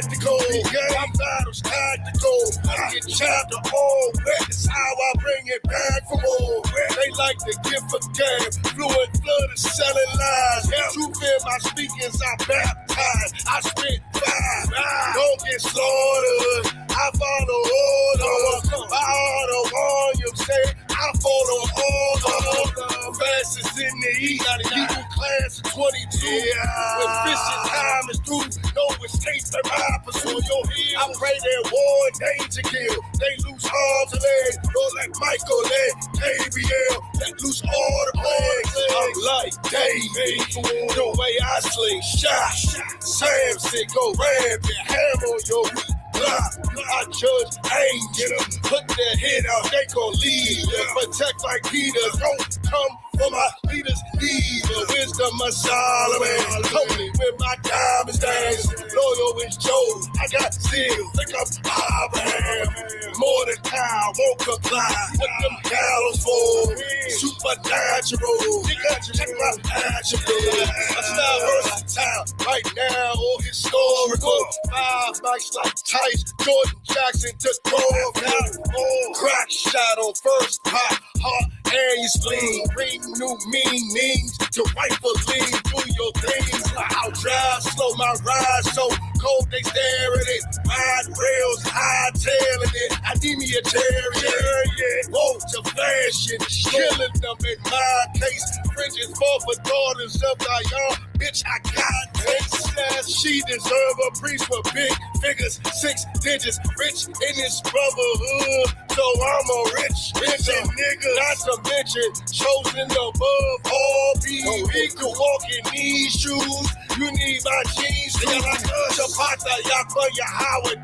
tactical, my battle's tactical. I get chopped to all wet. That's how I bring it back from all wet. They like the gift of game, fluid flood of selling lies. Truth in my speakings, I baptize. I spit fire. Don't get slaughtered. I follow order. My order on you say I follow order. Fastest in the heat. People class of 22. When fishing time is through, no escape from my pursuit. I pray that war and danger kill. They lose arms and legs. Don't let Michael let Gabriel let loose all the plagues. I'm like David, the way I sling shot. Samson go rampant, hammer on your weak block. I judge angels, put their head out, they gon' leave. Protect like Peter, don't come for my leaders need. The wisdom of Solomon, holy with my diamonds dance. Loyal is Job, I got zeal, think I'm Abraham. More than cow, won't comply. What them gallows for? Supernatural, check my attributes. I style versatile, right now or historical. 5 nights like Tice, Jordan Jackson to Grove. Crack shot on first pop, heart and your spleen. Bring new meanings to rightfully do your things. I'll drive slow, my ride so cold they stare at it. Ride rails, high-tailing it. I need me a chariot. Whoa, to fashion, killing them in my case. Fringes fall for daughters of Zion. Bitch, I got taste. She deserve a priest with big figures, 6 digits, rich in this brotherhood. So I'm a rich nigga, not to mention chosen above all. Be equal, walk in these shoes. You need my jeans. Chapata, Yakuya, Howard,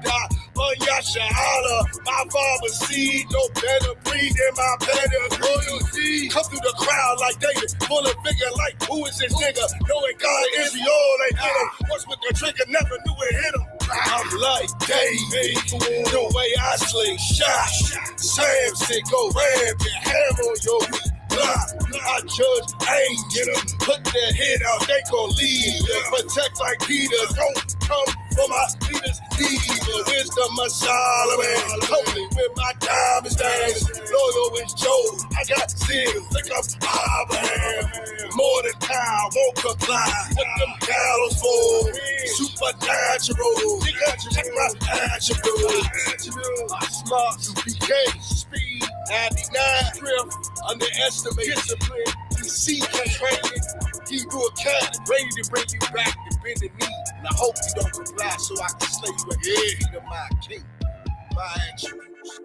Yashala. My father's seed, no better breed than my better royalty. Come through the crowd like David, full of figure like who is this nigga? Knowing God is the all they hit him. What's with the trigger, never knew it hit him. I'm like David, the way I sling shot. Samson go rampant, hammer on your weak block. I judge angels, put their head out, they gon' leave. Protect like Peter, don't come for my leaders need. The wisdom of Solomon, holy with my diamonds dance. Loyal is Job, I got zeal, think I'm Abraham. More than cow, won't comply. What them gallows for? Supernatural, check my attributes. Smart I.S.U.P.K, speed 99, drift, underestimate discipline. TITHES training, Hebrew Academy, ready to bring you back to bend the knee. And I hope you don't comply so I can slay you at the feet of my king. My attributes.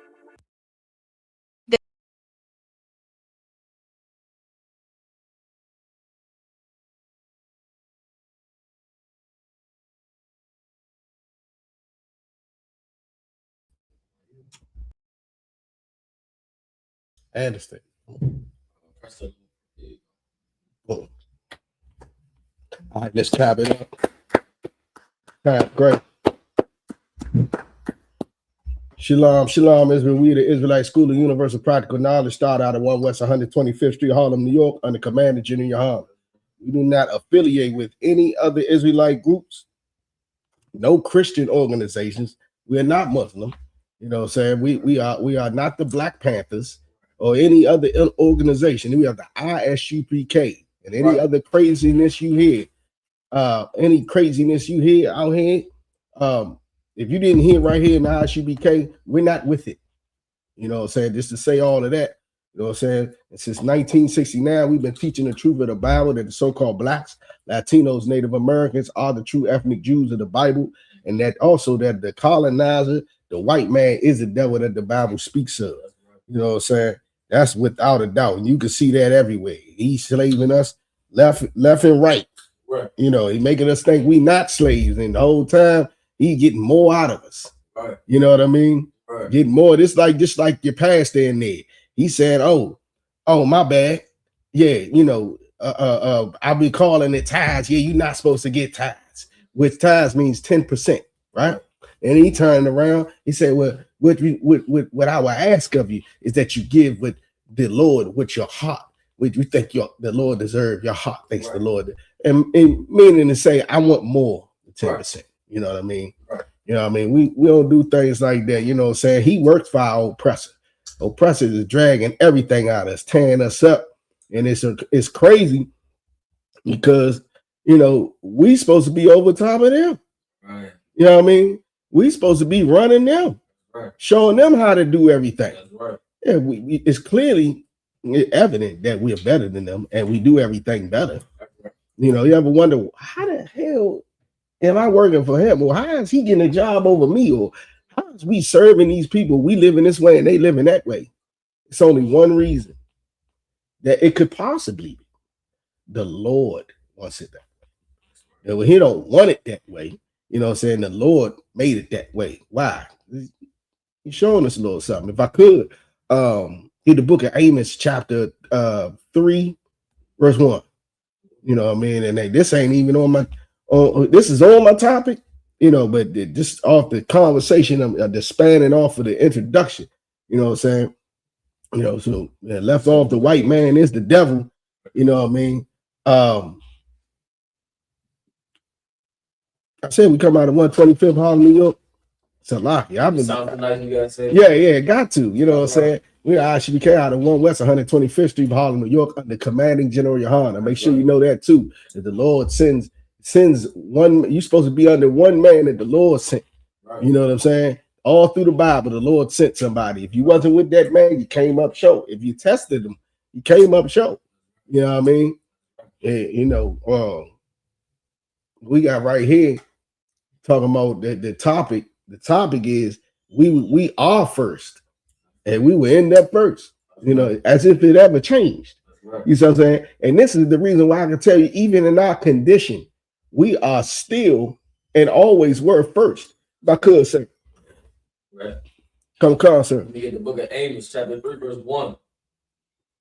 I understand. Boom. All right, let's tab it up. All right, great. Shalom, shalom, Israel. We, the Israelite School of Universal Practical Knowledge, start out at 1 West 125th Street, Harlem, New York, under Commander General Yahanna. We do not affiliate with any other Israelite groups, no Christian organizations. We are not Muslim. You know what I'm saying? We are not the Black Panthers or any other organization. We have the I.S.U.P.K. and any other craziness you hear. Any craziness you hear out here, if you didn't hear right here in the I.S.U.P.K, we're not with it. You know what I'm saying? Just to say all of that. You know what I'm saying? And since 1969, we've been teaching the truth of the Bible, that the so-called Blacks, Latinos, Native Americans are the true ethnic Jews of the Bible, and that also that the colonizer, the white man, is the devil that the Bible speaks of. You know what I'm saying? That's without a doubt. And you can see that everywhere. He's slaving us left and right. Right. You know, he's making us think we not slaves. And the whole time, he's getting more out of us. Right. You know what I mean? Right. Getting more. Just like your pastor in there. He said, oh, my bad. Yeah, you know, I'll be calling it tithes. Yeah, you're not supposed to get tithes, which tithes means 10%, right? And he turned around. He said, well, what I will ask of you is that you give with the Lord with your heart, which you think the Lord deserves. Your heart thanks the Lord. And meaning to say, I want more than 10%. You know what I mean? Right. You know what I mean? We don't do things like that. You know what I'm saying? He works for our oppressor. Oppressor is dragging everything out of us, tearing us up. And it's crazy because, you know, we supposed to be over top of them. Right. You know what I mean? We supposed to be running them, right. Showing them how to do everything. That's right. Yeah, it's clearly evident that we're better than them and we do everything better. Right. You know, you ever wonder, how the hell am I working for him? Or how is he getting a job over me? Or how is we serving these people? We live in this way and they live in that way. It's only one reason that it could possibly be. The Lord wants it that way. And when he don't want it that way, you know what I'm saying? The Lord made it that way. Why? He's showing us a little something. If I could, in the book of Amos, chapter 3, verse 1. You know what I mean? And this ain't even on my this is on my topic, you know, but just off the conversation, the spanning off of the introduction, you know what I'm saying? You know, so left off the white man is the devil, you know what I mean? I said we come out of 125th Harlem, New York. It's a lot. Yeah, Something like you guys say. Yeah, got to. You know what I'm saying? We're I.S.U.P.K out of 1 West 125th Street, Harlem, New York, under commanding General Yahanna. Make sure you know that too. That the Lord sends one. You're supposed to be under one man that the Lord sent. Right. You know what I'm saying? All through the Bible, the Lord sent somebody. If you wasn't with that man, you came up short. If you tested him, you came up short. You know what I mean? And, you know, we got right here talking about the topic. The topic is we are first, and we will end up first. You know, as if it ever changed. Right. You see what I'm saying? And this is the reason why I can tell you, even in our condition, we are still and always were first. If I could say, right. Come, sir. We get the book of Amos, chapter 3, verse 1.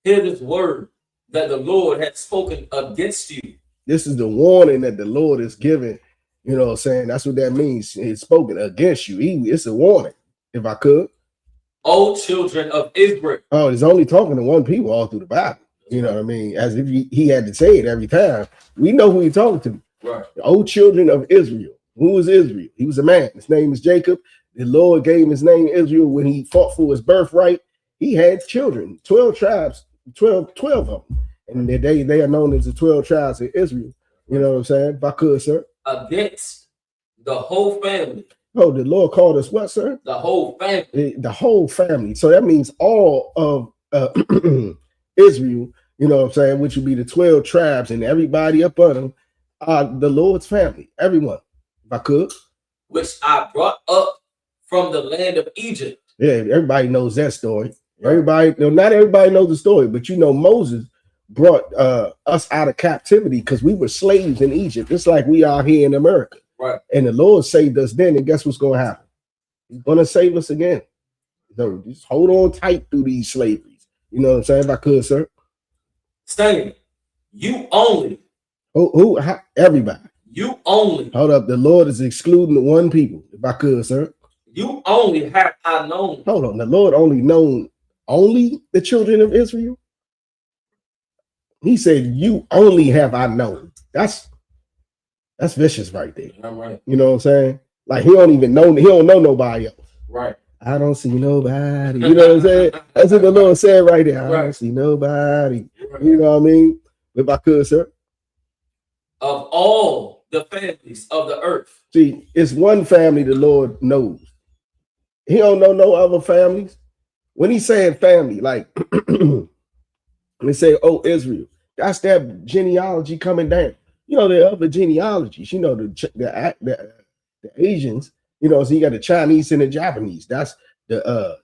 Hear this word that the Lord had spoken against you. This is the warning that the Lord is giving. You know what I'm saying? That's what that means. He's spoken against you. It's a warning, if I could. O children of Israel. Oh, he's only talking to one people all through the Bible. You know what I mean? As if he had to say it every time. We know who he's talking to. Right. O children of Israel. Who was Israel? He was a man. His name is Jacob. The Lord gave him his name Israel when he fought for his birthright. He had children, 12 tribes, 12 of them. And they are known as the 12 tribes of Israel. You know what I'm saying? If I could, sir. Against the whole family. Oh, the Lord called us what, sir? The whole family. The whole family. So that means all of Israel, you know what I'm saying, which would be the 12 tribes and everybody up on them are the Lord's family. Everyone, if I could. Which I brought up from the land of Egypt. Yeah, everybody knows that story. Everybody, not everybody knows the story, but you know Moses brought us out of captivity because we were slaves in Egypt, just like we are here in America. Right. And the Lord saved us then, and guess what's going to happen? He's going to save us again. So just hold on tight through these slaveries. You know what I'm saying? If I could, sir. Stay. You only. Who? Everybody. You only. Hold up. The Lord is excluding the one people. If I could, sir. You only have I known. Hold on. The Lord only known only the children of Israel. He said, "You only have I known." That's vicious right there. I'm right. You know what I'm saying? Like he don't know nobody else. Right. I don't see nobody. You know what I'm saying? That's what the Lord said right there. I don't see nobody. Right. You know what I mean? If I could, sir. Of all the families of the earth. See, it's one family the Lord knows. He don't know no other families. When he's saying family, like they say, "Oh, Israel," that's that genealogy coming down. You know, there are other genealogies. You know, the Asians. You know, so you got the Chinese and the Japanese. That's the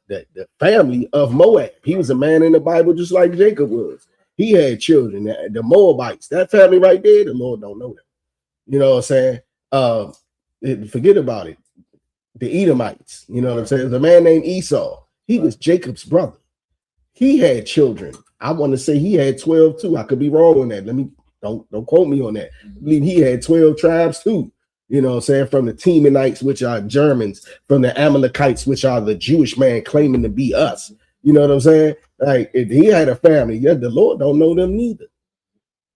family of Moab. He was a man in the Bible just like Jacob was. He had children. The Moabites, that family right there, the Lord don't know them. You know what I'm saying? Forget about it. The Edomites, you know what I'm saying? There's a man named Esau. He was Jacob's brother. He had children. I want to say he had 12 too. I could be wrong on that. Don't quote me on that. I believe he had 12 tribes too. You know what I'm saying? From the Temanites, which are Germans, from the Amalekites, which are the Jewish man claiming to be us. You know what I'm saying? Like if he had a family, yeah, the Lord don't know them neither.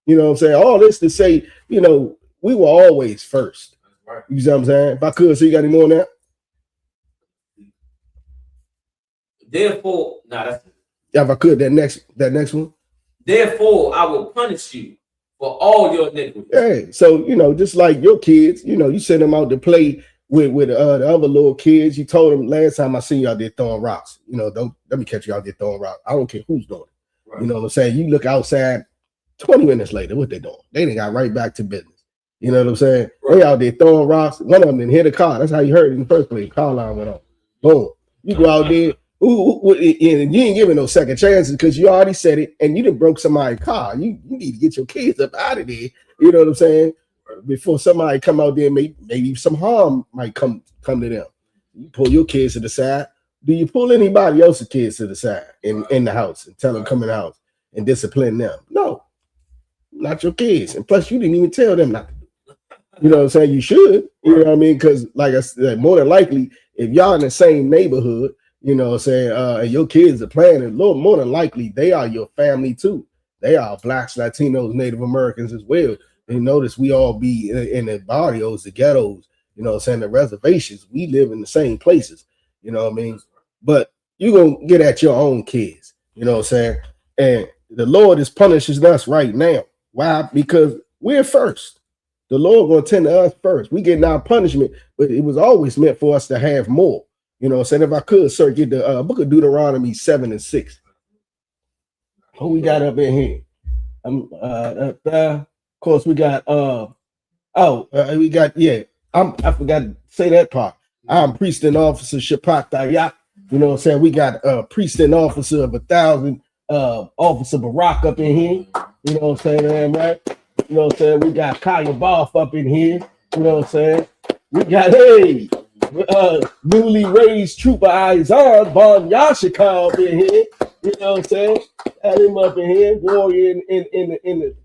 You know what I'm saying? All this to say, you know, we were always first. You see what I'm saying? If I could, so you got any more on that? Therefore, that's Yeah, if I could, that next one. Therefore, I will punish you for all your iniquities. Hey, so just like your kids, you send them out to play with the other little kids. You told them last time I seen you out there throwing rocks. Don't let me catch you out there throwing rocks. I don't care who's doing it. Right. You know what I'm saying? You look outside 20 minutes later, what they doing? They done got right back to business. You know what I'm saying? Right. They out there throwing rocks. One of them didn't hit a car. That's how you heard it in the first place. Car line went on. Boom. You go out there. And you ain't giving no second chances because you already said it and you done broke somebody's car. You need to get your kids up out of there. You know what I'm saying? Before somebody come out there, maybe some harm might come to them. You pull your kids to the side. Do you pull anybody else's kids to the side in the house and tell them come in the house and discipline them? No, not your kids. And plus, you didn't even tell them not to do it. You know what I'm saying? You should. You know what I mean? Because like I said, more than likely, if y'all in the same neighborhood, you know what I'm saying, and your kids are playing it, more than likely, they are your family too. They are Blacks, Latinos, Native Americans as well. And notice we all be in the barrios, the ghettos, you know what I'm saying, the reservations. We live in the same places, you know what I mean? But you're going to get at your own kids, you know what I'm saying? And the Lord is punishing us right now. Why? Because we're first. The Lord going to tend to us first. We getting our punishment, but it was always meant for us to have more. You know what I'm saying? If I could, sir, get the book of Deuteronomy 7 and 6. Who we got up in here? Of course, we got we got I forgot to say that part. I'm priest and officer Shapak Dayak. You know what I'm saying? We got priest and officer of 1,000, Officer Barack up in here. You know what I'm saying, right? You know what I'm saying? We got Kaya Barth up in here. You know what I'm saying? We got newly raised trooper I.S.U.P.K Bon Yashika up in here. You know what I'm saying? Had him up in here, warrior in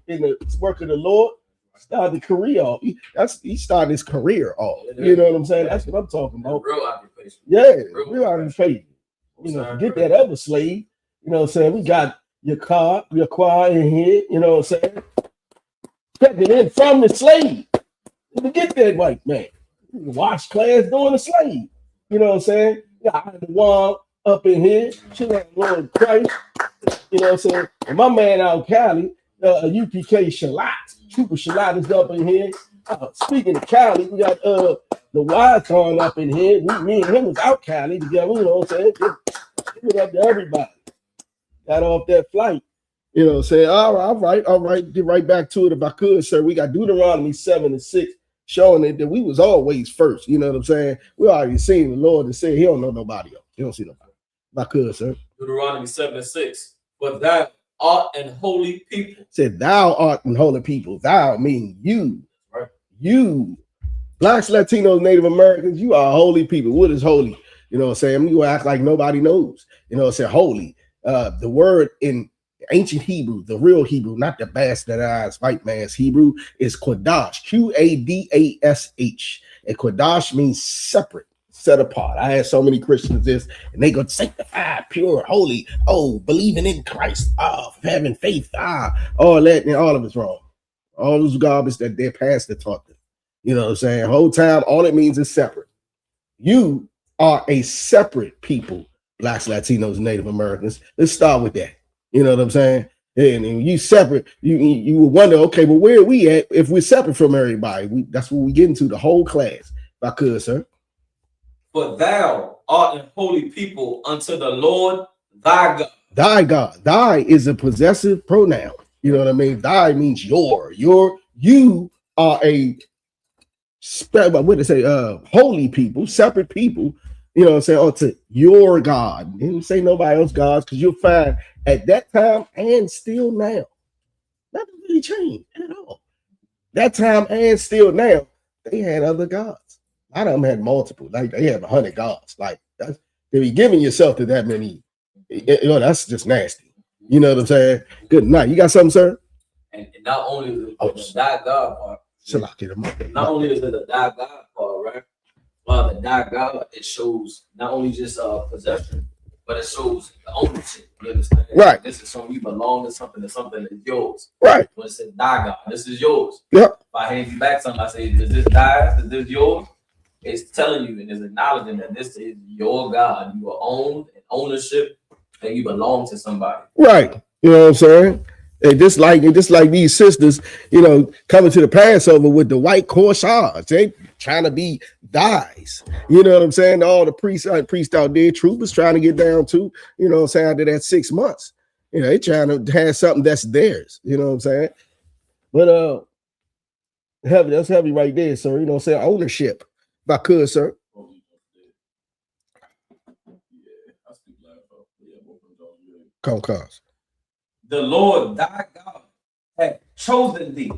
the work of the Lord. Started the career off. He started his career off. You know what I'm saying? That's what I'm talking about. Real occupation. Yeah, real occupation. You know, forget that other slave. You know what I'm saying? We got your car in here. You know what I'm saying? Taking it from the slave. Forget that white man. Watch class doing the slave. You know what I'm saying? Got the one up in here. She got Lord Christ. You know what I'm saying? And my man out Cali, UPK Shalat. Trooper Shalat is up in here. Speaking of Cali, we got the Wise on up in here. Me and him was out Cali together. You know what I'm saying? Give it up to everybody. Got off that flight. You know what I'm saying? All right. Get right back to it if I could, sir. We got Deuteronomy 7 and 6 showing it that we was always first. You know what I'm saying? We already seen the Lord and said he don't know nobody else. He don't see nobody. If I could, sir. Deuteronomy 7 and 6. But thou art an holy people. Said thou art an holy people. Thou mean you. Right. You. Blacks, Latinos, Native Americans, you are holy people. What is holy? You know what I'm saying? You act like nobody knows. You know what I'm saying? Holy. The word in ancient Hebrew, the real Hebrew, not the bastardized white man's Hebrew, is Qadash, Qadash. And Qadash means separate, set apart. I had so many Christians this, and they go sanctified, pure, holy, believing in Christ, having faith, all that, and all of it's wrong. All those garbage that their pastor taught them. You know what I'm saying? Whole time, all it means is separate. You are a separate people, Blacks, Latinos, Native Americans. Let's start with that. You know what I'm saying? And you separate, you will wonder, okay, well, where are we at if we're separate from everybody? That's what we get into, the whole class. If I could, sir. But thou art an holy people unto the Lord thy God. Thy God. Thy is a possessive pronoun. You know what I mean? Thy means you are a holy people, separate people. You know what I'm saying? Unto your God. Didn't say nobody else God's, because you'll find at that time and still now, nothing really changed at all. That time and still now, they had other gods. A lot of them had multiple. Like they had 100 gods. Like they be giving yourself to that many. That's just nasty. You know what I'm saying? Good night. You got something, sir? And not only the thy God part. Not only is it the thy God part, right? The thy God, it shows not only just possession, but it shows the ownership. You understand? Right. This is something you belong to, something is yours. Right. When it says thy God, this is yours. Yep. If I hand you back something, I say, is this thy? Is this yours? it's telling you and it's acknowledging that this is your God. You are owned and ownership, and you belong to somebody. Right. You know what I'm saying? And just like these sisters, you know, coming to the Passover with the white corsage, they trying to be guys. You know what I'm saying? All the priests out there, troopers trying to get down to, you know what I'm saying, after that 6 months. You know, they trying to have something that's theirs. You know what I'm saying? But heavy, that's heavy right there, sir. You know what I'm saying? Ownership. If I could, sir. Cause. The Lord thy God hath chosen thee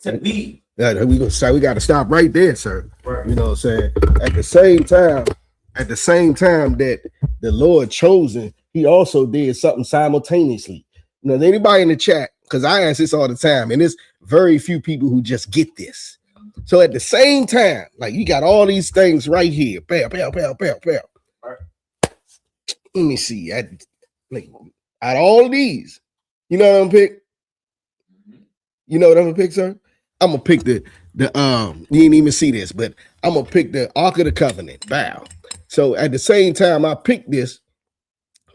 to be. Yeah, we got to stop right there, sir. Right. You know what I'm saying? At the same time that the Lord chosen, he also did something simultaneously. You know, anybody in the chat, because I ask this all the time, and there's very few people who just get this. So at the same time, like you got all these things right here. Pow, pow, pow, pow, pow. Right. Let me see. Out of all of these, you know what I'm gonna pick? You know what I'm gonna pick, sir? I'm gonna pick the you didn't even see this, but I'm gonna pick the Ark of the Covenant. Bow. So at the same time I picked this,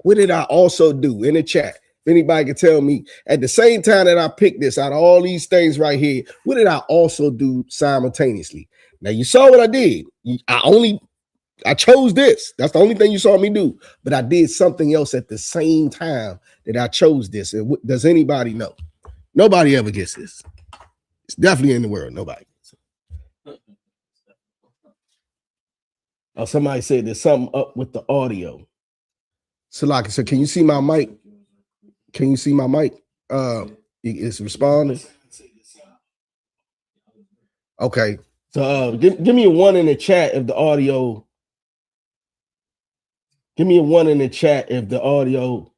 what did I also do in the chat? If anybody can tell me, at the same time that I picked this, out of all these things right here, what did I also do simultaneously? Now you saw what I did. I chose this. That's the only thing you saw me do. But I did something else at the same time that I chose this. And does anybody know? Nobody ever gets this. It's definitely in the world. Nobody gets it. Oh, somebody said there's something up with the audio. Salaki, so can you see my mic? Can you see my mic? It's responding. Okay. So give me a 1 in the chat if the audio. Give me a 1 in the chat if the audio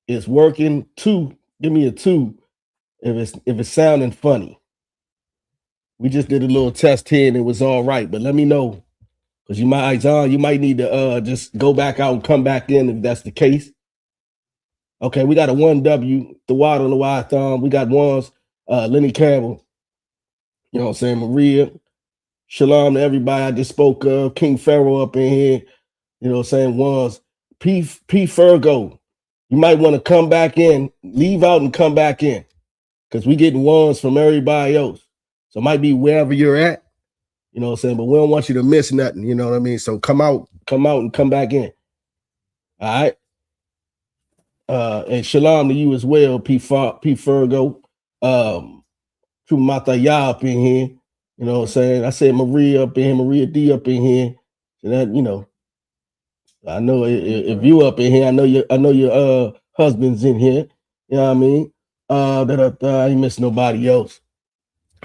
is working. 2. Give me a 2 if it's sounding funny. We just did a little test here and it was all right, but let me know because you might need to just go back out and come back in if that's the case. Okay, we got a 1W, the water on the wide thumb. We got ones, Lenny Campbell. You know what I'm saying? Maria. Shalom to everybody I just spoke of. King Pharaoh up in here. You know what I'm saying? Ones. P. Fergo. You might want to come back in, leave out and come back in. Because we getting ones from everybody else. So it might be wherever you're at. You know what I'm saying? But we don't want you to miss nothing. You know what I mean? So come out and come back in. All right. And shalom to you as well, P. Fergo. Mataya up in here. You know what I'm saying? I said Maria up in here, Maria D up in here. And that, you know, I know if you up in here, I know your husband's in here. You know what I mean? I ain't missing nobody else.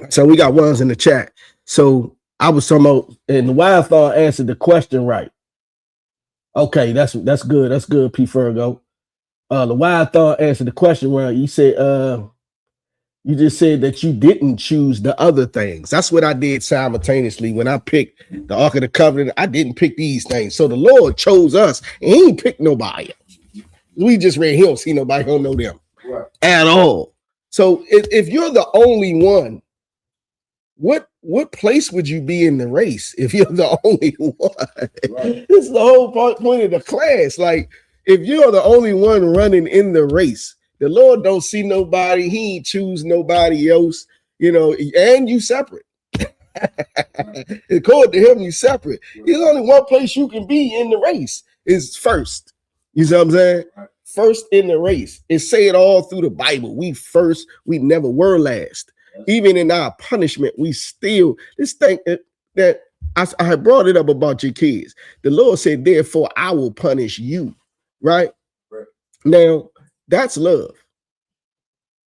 So we got ones in the chat. So I was talking about, and the wild thought answered the question right. Okay, that's good. That's good, P. Fergo. The wild thought answered the question right. You said you just said that you didn't choose the other things. That's what I did simultaneously when I picked the Ark of the Covenant. I didn't pick these things. So the Lord chose us, and he ain't picked nobody else. We just read, he don't see nobody, don't know them at all. So if you're the only one, what place would you be in the race if you're the only one? Right. This is the whole point of the class. Like, if you're the only one running in the race, the Lord don't see nobody. He ain't choose nobody else, you know, and you separate. According to him, you separate. There's only one place you can be in the race is first. You see what I'm saying? First in the race. It say it all through the Bible. We first, we never were last. Even in our punishment, we still, this thing that I had brought it up about your kids. The Lord said, therefore, I will punish you. Right? Now, that's love.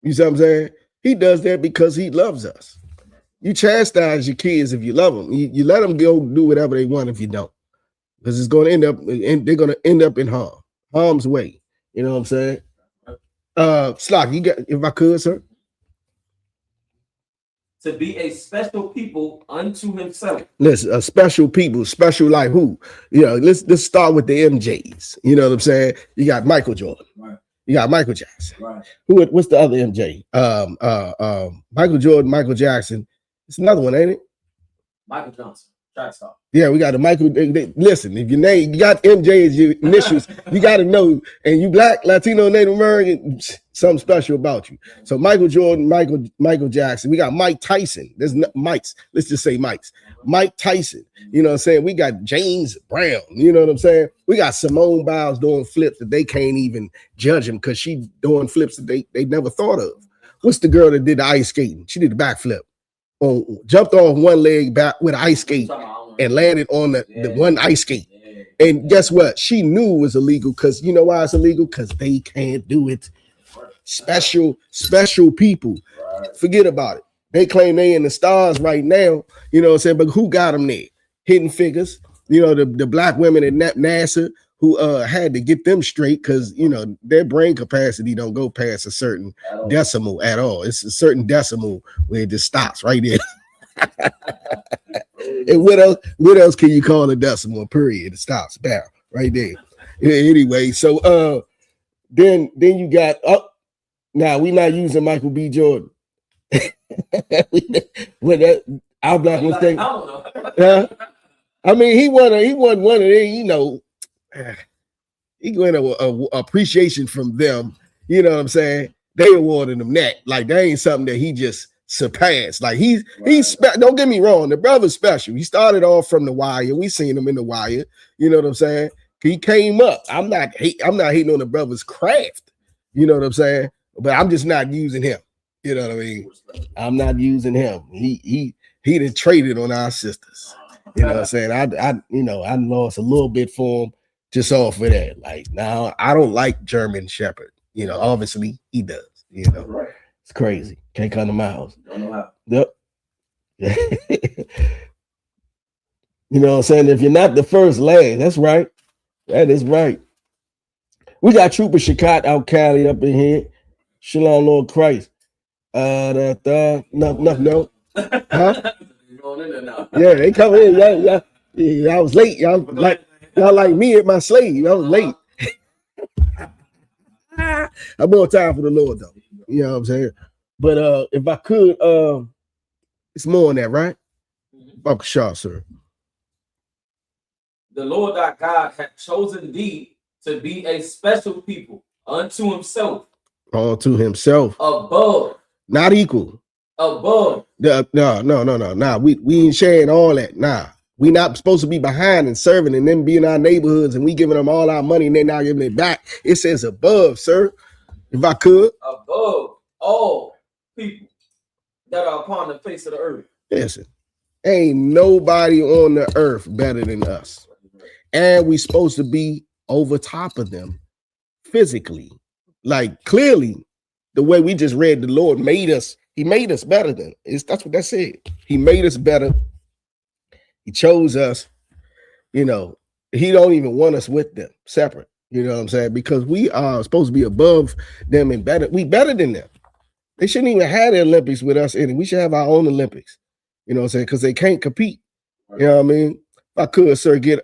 You see what I'm saying? He does that because he loves us. You chastise your kids if you love them. You let them go do whatever they want if you don't. Because it's going to end up, and they're going to end up in harm's way. You know what I'm saying? Slock, you got, if I could, sir. To be a special people unto himself. Listen, a special people, special like who? You know, let's start with the MJs. You know what I'm saying? You got Michael Jordan. Right. You got Michael Jackson. Right. What's the other MJ? Michael Jordan, Michael Jackson. It's another one, ain't it? Michael Johnson, track star. Yeah, we got the Michael. Listen, if your name, you got MJ as your initials, you got to know. And you Black, Latino, Native American, something special about you. So Michael Jordan, Michael Jackson. We got Mike Tyson. There's Mike's. Let's just say Mike's. Mike Tyson. You know what I'm saying? We got James Brown. You know what I'm saying? We got Simone Biles doing flips that they can't even judge him because she doing flips that they never thought of. What's the girl that did the ice skating? She did the backflip. Jumped off one leg back with an ice skate and landed on the one ice skate. And guess what? She knew it was illegal because you know why it's illegal? Because they can't do it. Special people. Forget about it. They claim they in the stars right now, you know what I'm saying? But who got them there? Hidden Figures, you know, the black women at NASA who had to get them straight because, you know, their brain capacity don't go past a certain decimal at all. It's a certain decimal where it just stops right there. And what else can you call a decimal? Period. It stops. Bow. Right there. Anyway, so then you got now we not using Michael B. Jordan. With that, our black mistake. I mean, he wasn't one of them, you know. He went a appreciation from them. You know what I'm saying? They awarded him that. Like, that ain't something that he just surpassed. Like, he's don't get me wrong, the brother's special. He started off from The Wire. We seen him in The Wire. You know what I'm saying? He came up. I'm not hating on the brother's craft. You know what I'm saying? But I'm just not using him. You know what I mean? I'm not using him. He done traded on our sisters. You know what I'm saying? I lost a little bit for him just off of that. Like, now I don't like German Shepherd. You know, obviously he does. You know, it's crazy. Can't come to my house. Don't know how. Yep. You know what I'm saying? If you're not the first, last. That's right. That is right. We got Trooper Shakat out Cali up in here. Shalom, Lord Christ. No. Huh? Yeah, they come in. Yeah, I was late. Y'all like me at my slave. I was late. I'm more time for the Lord though. You know what I'm saying? But if I could, it's more on that, right? Uncle Shaw, sir. The Lord thy God hath chosen thee to be a special people unto himself. Unto himself. Above. Not equal. Above. No. Nah, we ain't sharing all that. Nah. We not supposed to be behind and serving and then be in our neighborhoods and we giving them all our money and they not giving it back. It says above, sir. If I could. Above all people that are upon the face of the earth. Listen, ain't nobody on the earth better than us. And we supposed to be over top of them physically. Like, clearly, the way we just read, the Lord made us. He made us better than. That's what that said. He made us better. He chose us. You know, he don't even want us with them, separate. You know what I'm saying? Because we are supposed to be above them and better. We better than them. They shouldn't even have the Olympics with us in it. We should have our own Olympics. You know what I'm saying? Because they can't compete. You know what I mean? If I could, sir, get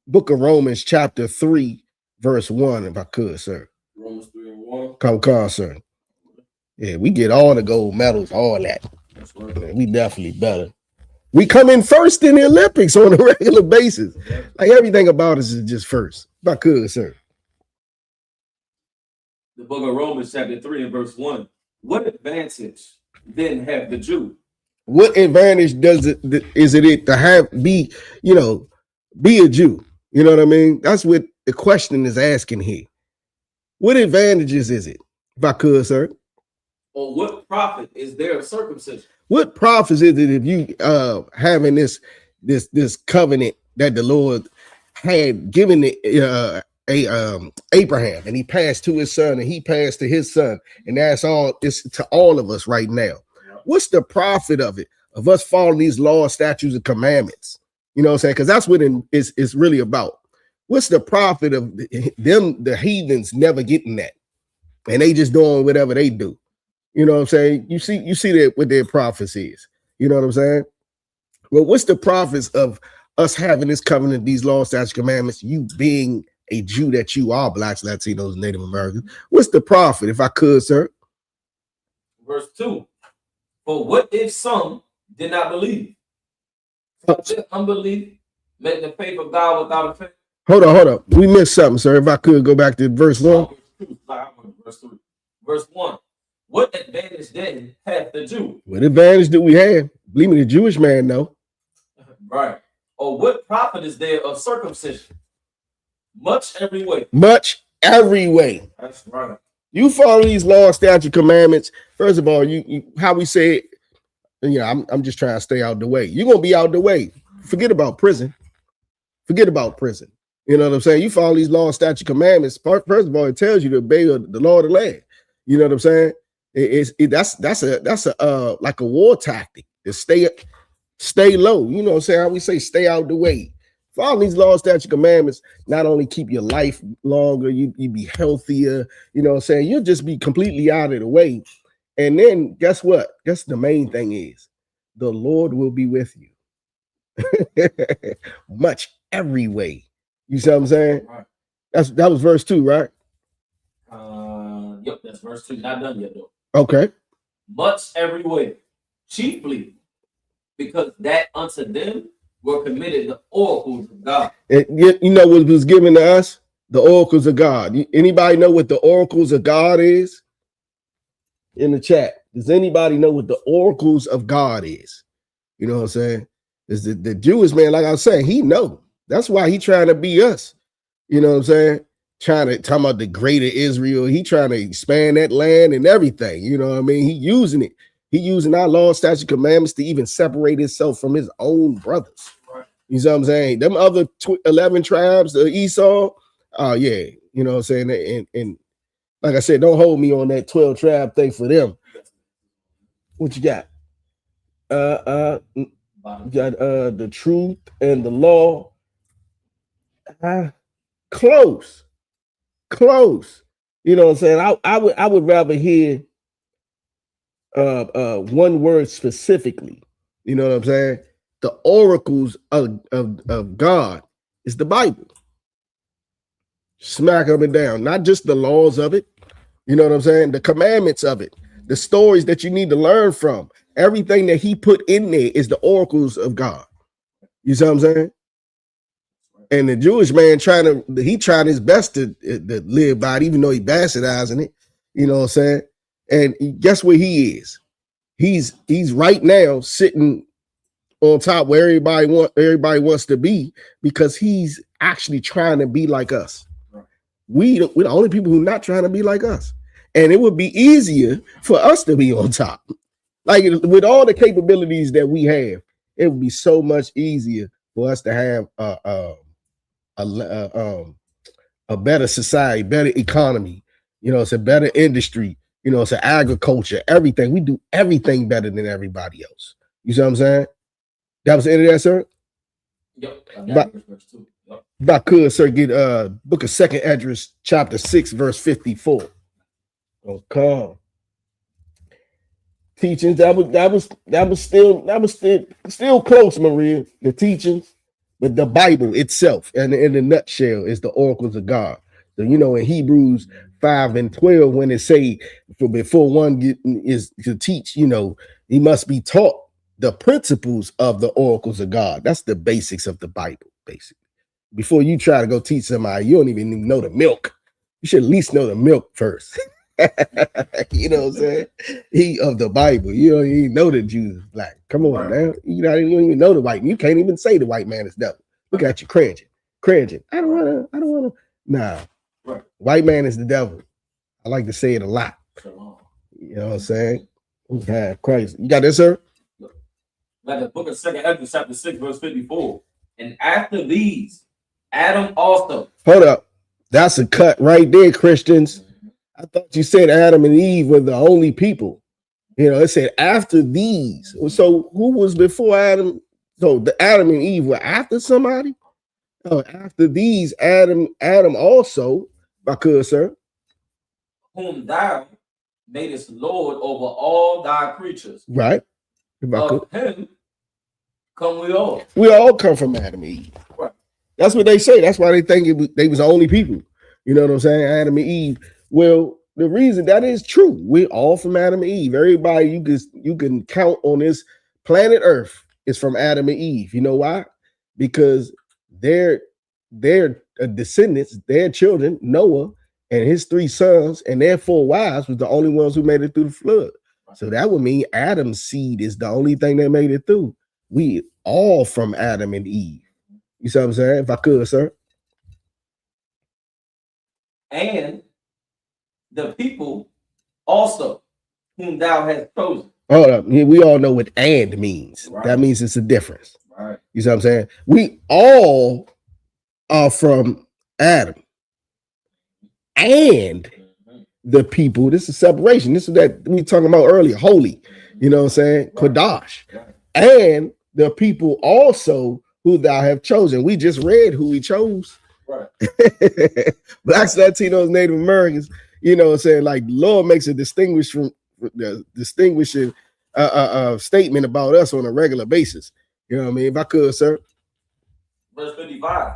Book of Romans chapter 3, verse 1, if I could, sir. Romans 3:1. Come, sir. Yeah, we get all the gold medals, all that. That's right. We definitely better. We come in first in the Olympics on a regular basis. Like, everything about us is just first. If I could, sir. The book of Romans chapter 3 and verse 1. What advantage then have the Jew? What advantage is it to be a Jew? You know what I mean? That's what the question is asking here. What advantages is it? If I could, sir. Or what profit is there of circumcision? What profit is it if you having this covenant that the Lord had given Abraham, and he passed to his son, and he passed to his son, and that's all. It's to all of us right now. What's the profit of it? Of us following these laws, statutes, and commandments? You know what I'm saying? Because that's what it's really about. What's the profit of them, the heathens, never getting that, and they just doing whatever they do? You know what I'm saying? You see that what their profits is. You know what I'm saying? Well, what's the profits of us having this covenant, these laws, statutes, commandments? You being a Jew that you are, blacks, Latinos, Native Americans. What's the profit, if I could, sir? Verse 2. For what if some did not believe. Did unbelief make the faith of God without a faith? Hold on. We missed something, sir. If I could go back to verse 1. Verse 3. Verse 1. What advantage then hath the Jew? What advantage do we have? Believe me, the Jewish man know. Right. Or what profit is there of circumcision? Much every way. Much every way. That's right. You follow these laws, statute, commandments. First of all, you how we say it, I'm just trying to stay out the way. You're gonna be out the way. Forget about prison. Forget about prison. You know what I'm saying? You follow these laws, statute, commandments. First of all, it tells you to obey the law of the land. You know what I'm saying? That's a like a war tactic to stay low. You know what I'm saying? How we say stay out the way. Follow these laws, statute, commandments. Not only keep your life longer, you be healthier. You know what I'm saying? You'll just be completely out of the way. And then guess what? Guess the main thing is the Lord will be with you. Much every way. You see what I'm saying? Right. That was verse 2, right? Yep, that's verse 2. Not done yet though. Okay. Much every way, chiefly because that unto them were committed the oracles of God. And you know what was given to us? The oracles of God. Anybody know what the oracles of God is? In the chat. Does anybody know what the oracles of God is? You know what I'm saying? Is the Jewish man, like I was saying, he know. That's why he trying to be us. You know what I'm saying? Talking about the greater Israel. He trying to expand that land and everything. You know what I mean? He using it. He using our law, statute, commandments to even separate himself from his own brothers. Right. You know what I'm saying? Them other 11 tribes, the Esau, yeah. You know what I'm saying? And like I said, don't hold me on that 12 tribe thing for them. What you got? You got the truth and the law. Close. You know what I'm saying? I would rather hear one word specifically. You know what I'm saying? The oracles of God is the Bible. Smack up and down, not just the laws of it. You know what I'm saying? The commandments of it, the stories that you need to learn from. Everything that he put in there is the oracles of God. You see what I'm saying? And the Jewish man trying his best to live by it, even though he bastardizing it. You know what I'm saying? And guess where he is? He's right now sitting on top where everybody wants to be, because he's actually trying to be like us. We're the only people who are not trying to be like us. And it would be easier for us to be on top. Like, with all the capabilities that we have, it would be so much easier for us to have a better society, better economy. You know, it's a better industry. You know, it's an agriculture, everything. We do everything better than everybody else. You see what I'm saying? That was the end of that, sir? Yep. If I could, sir, get book of 2nd Esdras, chapter 6, verse 54. Okay. Teachings, that was still close, Maria. The teachings, but the Bible itself, and in the nutshell, is the oracles of God. So, you know, in Hebrews 5 and 12, when it say before one is to teach, you know, he must be taught the principles of the oracles of God. That's the basics of the Bible, basically. Before you try to go teach somebody, you don't even know the milk. You should at least know the milk first. You know what I'm saying? He of the Bible. You don't even know the Jews is black. Come on, man. You don't even know the white man. You can't even say the white man is devil. Look at you cringing. I don't wanna. Nah. Right. White man is the devil. I like to say it a lot. You know what I'm saying? Yeah, Christ. You got this, sir? Like the book of 2nd Esdras, chapter 6, verse 54. And after these, Adam also. Hold up. That's a cut right there, Christians. I thought you said Adam and Eve were the only people. You know, it said after these. So who was before Adam? So the Adam and Eve were after somebody? Oh, after these, Adam also, if I could, sir. Whom thou madest Lord over all thy creatures. Right. If I could. Of him come we all. We all come from Adam and Eve. Right. That's what they say. That's why they think they was the only people. You know what I'm saying? Adam and Eve. Well, the reason that is true, we're all from Adam and Eve. Everybody you can count on this Planet Earth is from Adam and Eve. You know why? Because their descendants, their children, Noah and his 3 sons and their 4 wives was the only ones who made it through the flood. So that would mean Adam's seed is the only thing that made it through. We all from Adam and Eve. You see what I'm saying? If I could, sir. And the people also whom thou hast chosen. Hold up. We all know what and means. Right. That means it's a difference. Right. You see what I'm saying? We all are from Adam. And the people, this is separation. This is that we talking about earlier, holy. You know what I'm saying? Right. Kodash. Right. And the people also who thou have chosen. We just read who he chose. Right. Blacks, Latinos, Native Americans, you know what I'm saying? Like the Lord makes a distinguishing statement about us on a regular basis. You know what I mean? If I could, sir. Verse 55.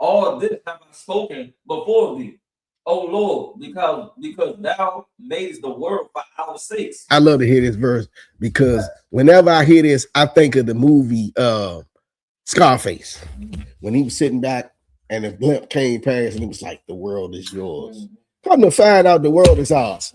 All this have I spoken before thee, O Lord, because thou madest the world for our sakes. I love to hear this verse because whenever I hear this, I think of the movie Scarface. When he was sitting back and a blimp came past and it was like, the world is yours. Come to find out the world is ours.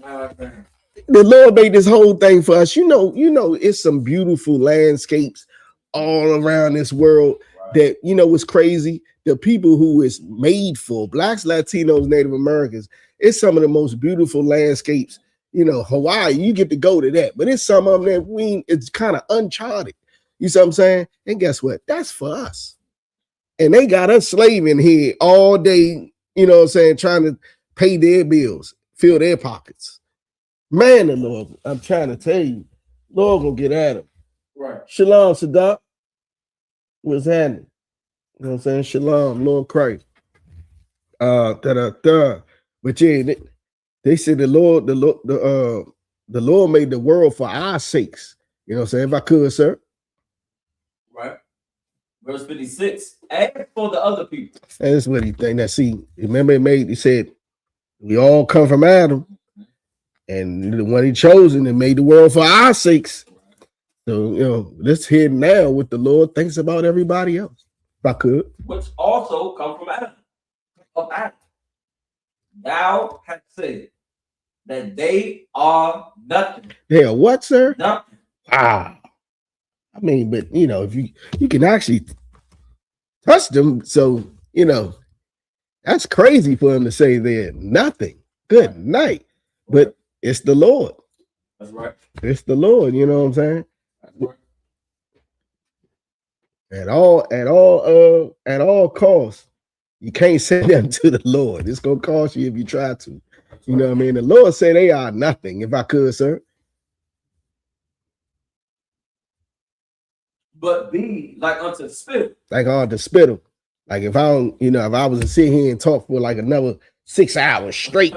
The Lord made this whole thing for us. You know, it's some beautiful landscapes all around this world that, you know, what's crazy. The people who it's made for, Blacks, Latinos, Native Americans, it's some of the most beautiful landscapes. You know, Hawaii, you get to go to that, but it's some of them that it's kind of uncharted. You see what I'm saying? And guess what? That's for us. And they got us slaving here all day, you know what I'm saying, trying to pay their bills, fill their pockets. Man, the Lord, I'm trying to tell you, Lord gonna get at him. Right. Shalom, Sadat. What's happening? You know what I'm saying? Shalom, Lord Christ. But yeah, they said the Lord made the world for our sakes. You know what I'm saying? If I could, sir. Right. Verse 56. As for the other people. And that's what he think. That see, remember he said, we all come from Adam. And the one he chosen and made the world for our sakes. So, you know, let's hear now what the Lord thinks about everybody else. If I could. Which also come from Adam. Of Adam. Thou hast said that they are nothing. They are what, sir? Nothing. I mean, but you know, if you can actually touch them, so you know, that's crazy for him to say they're nothing. Good night. But it's the Lord. That's right. It's the Lord, you know what I'm saying? That's right. At all costs, you can't send them to the Lord. It's gonna cost you if you try to. You know what I mean? The Lord said they are nothing. If I could, sir. But be like unto spittle. Like unto spittle. Like if I don't, you know, if I was to sit here and talk for like another 6 hours straight,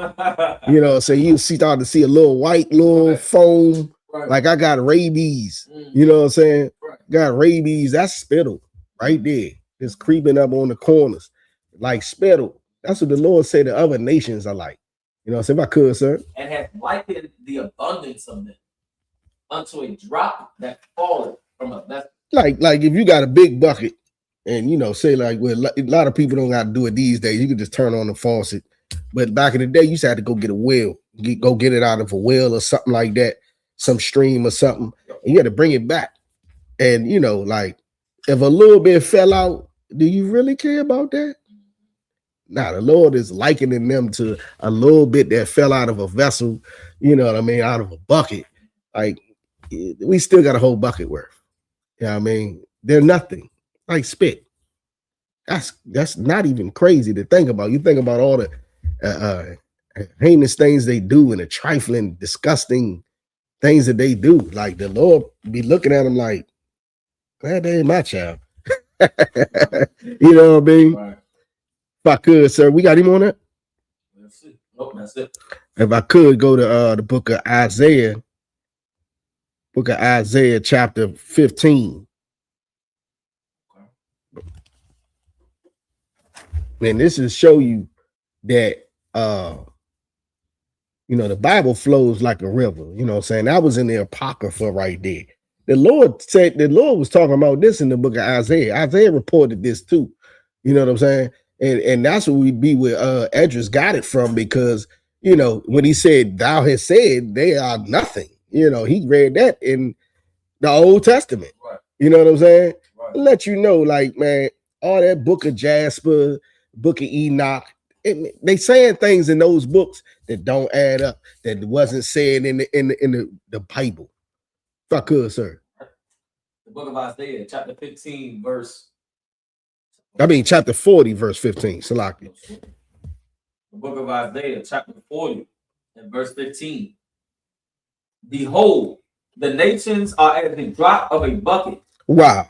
you know, so you start to see a little white, little foam. Right. Like I got rabies. You know what I'm saying? Right. Got rabies. That's spittle right there. It's creeping up on the corners. Like spittle. That's what the Lord said the other nations are like. You know, so if I could, sir. And have likened the abundance of them unto a drop that falleth from a vessel. Like if you got a big bucket and, you know, say like, well, a lot of people don't got to do it these days. You can just turn on the faucet. But back in the day, you used to have to go get a well, go get it out of a well or something like that, some stream or something. And you had to bring it back. And, you know, like if a little bit fell out, do you really care about that? Nah, the Lord is likening them to a little bit that fell out of a vessel, you know what I mean, out of a bucket. Like we still got a whole bucket worth. You know what I mean? They're nothing, like spit. That's not even crazy to think about. You think about all the heinous things they do and the trifling, disgusting things that they do. Like the Lord be looking at them like, glad they ain't my child. You know what I mean? Right. If I could, sir, we got him on that? That's it. Nope, that's it. If I could go to the book of Isaiah chapter 15. And this is show you that you know, the Bible flows like a river. You know what I'm saying? That was in the Apocrypha right there. the Lord said the Lord was talking about this in the book of Isaiah. Isaiah reported this too. You know what I'm saying? And that's what we be with Edris got it from, because you know when he said thou hast said they are nothing, you know, he read that in the Old Testament. Right. You know what I'm saying? Right. Let you know, like, man, all that book of Jasper, book of Enoch, they saying things in those books that don't add up, that wasn't said in the Bible. If I could, sir. The book of Isaiah, chapter 15, verse. Chapter 40, verse 15. Salaki. The book of Isaiah, chapter 40, and verse 15. Behold, the nations are as the drop of a bucket. Wow.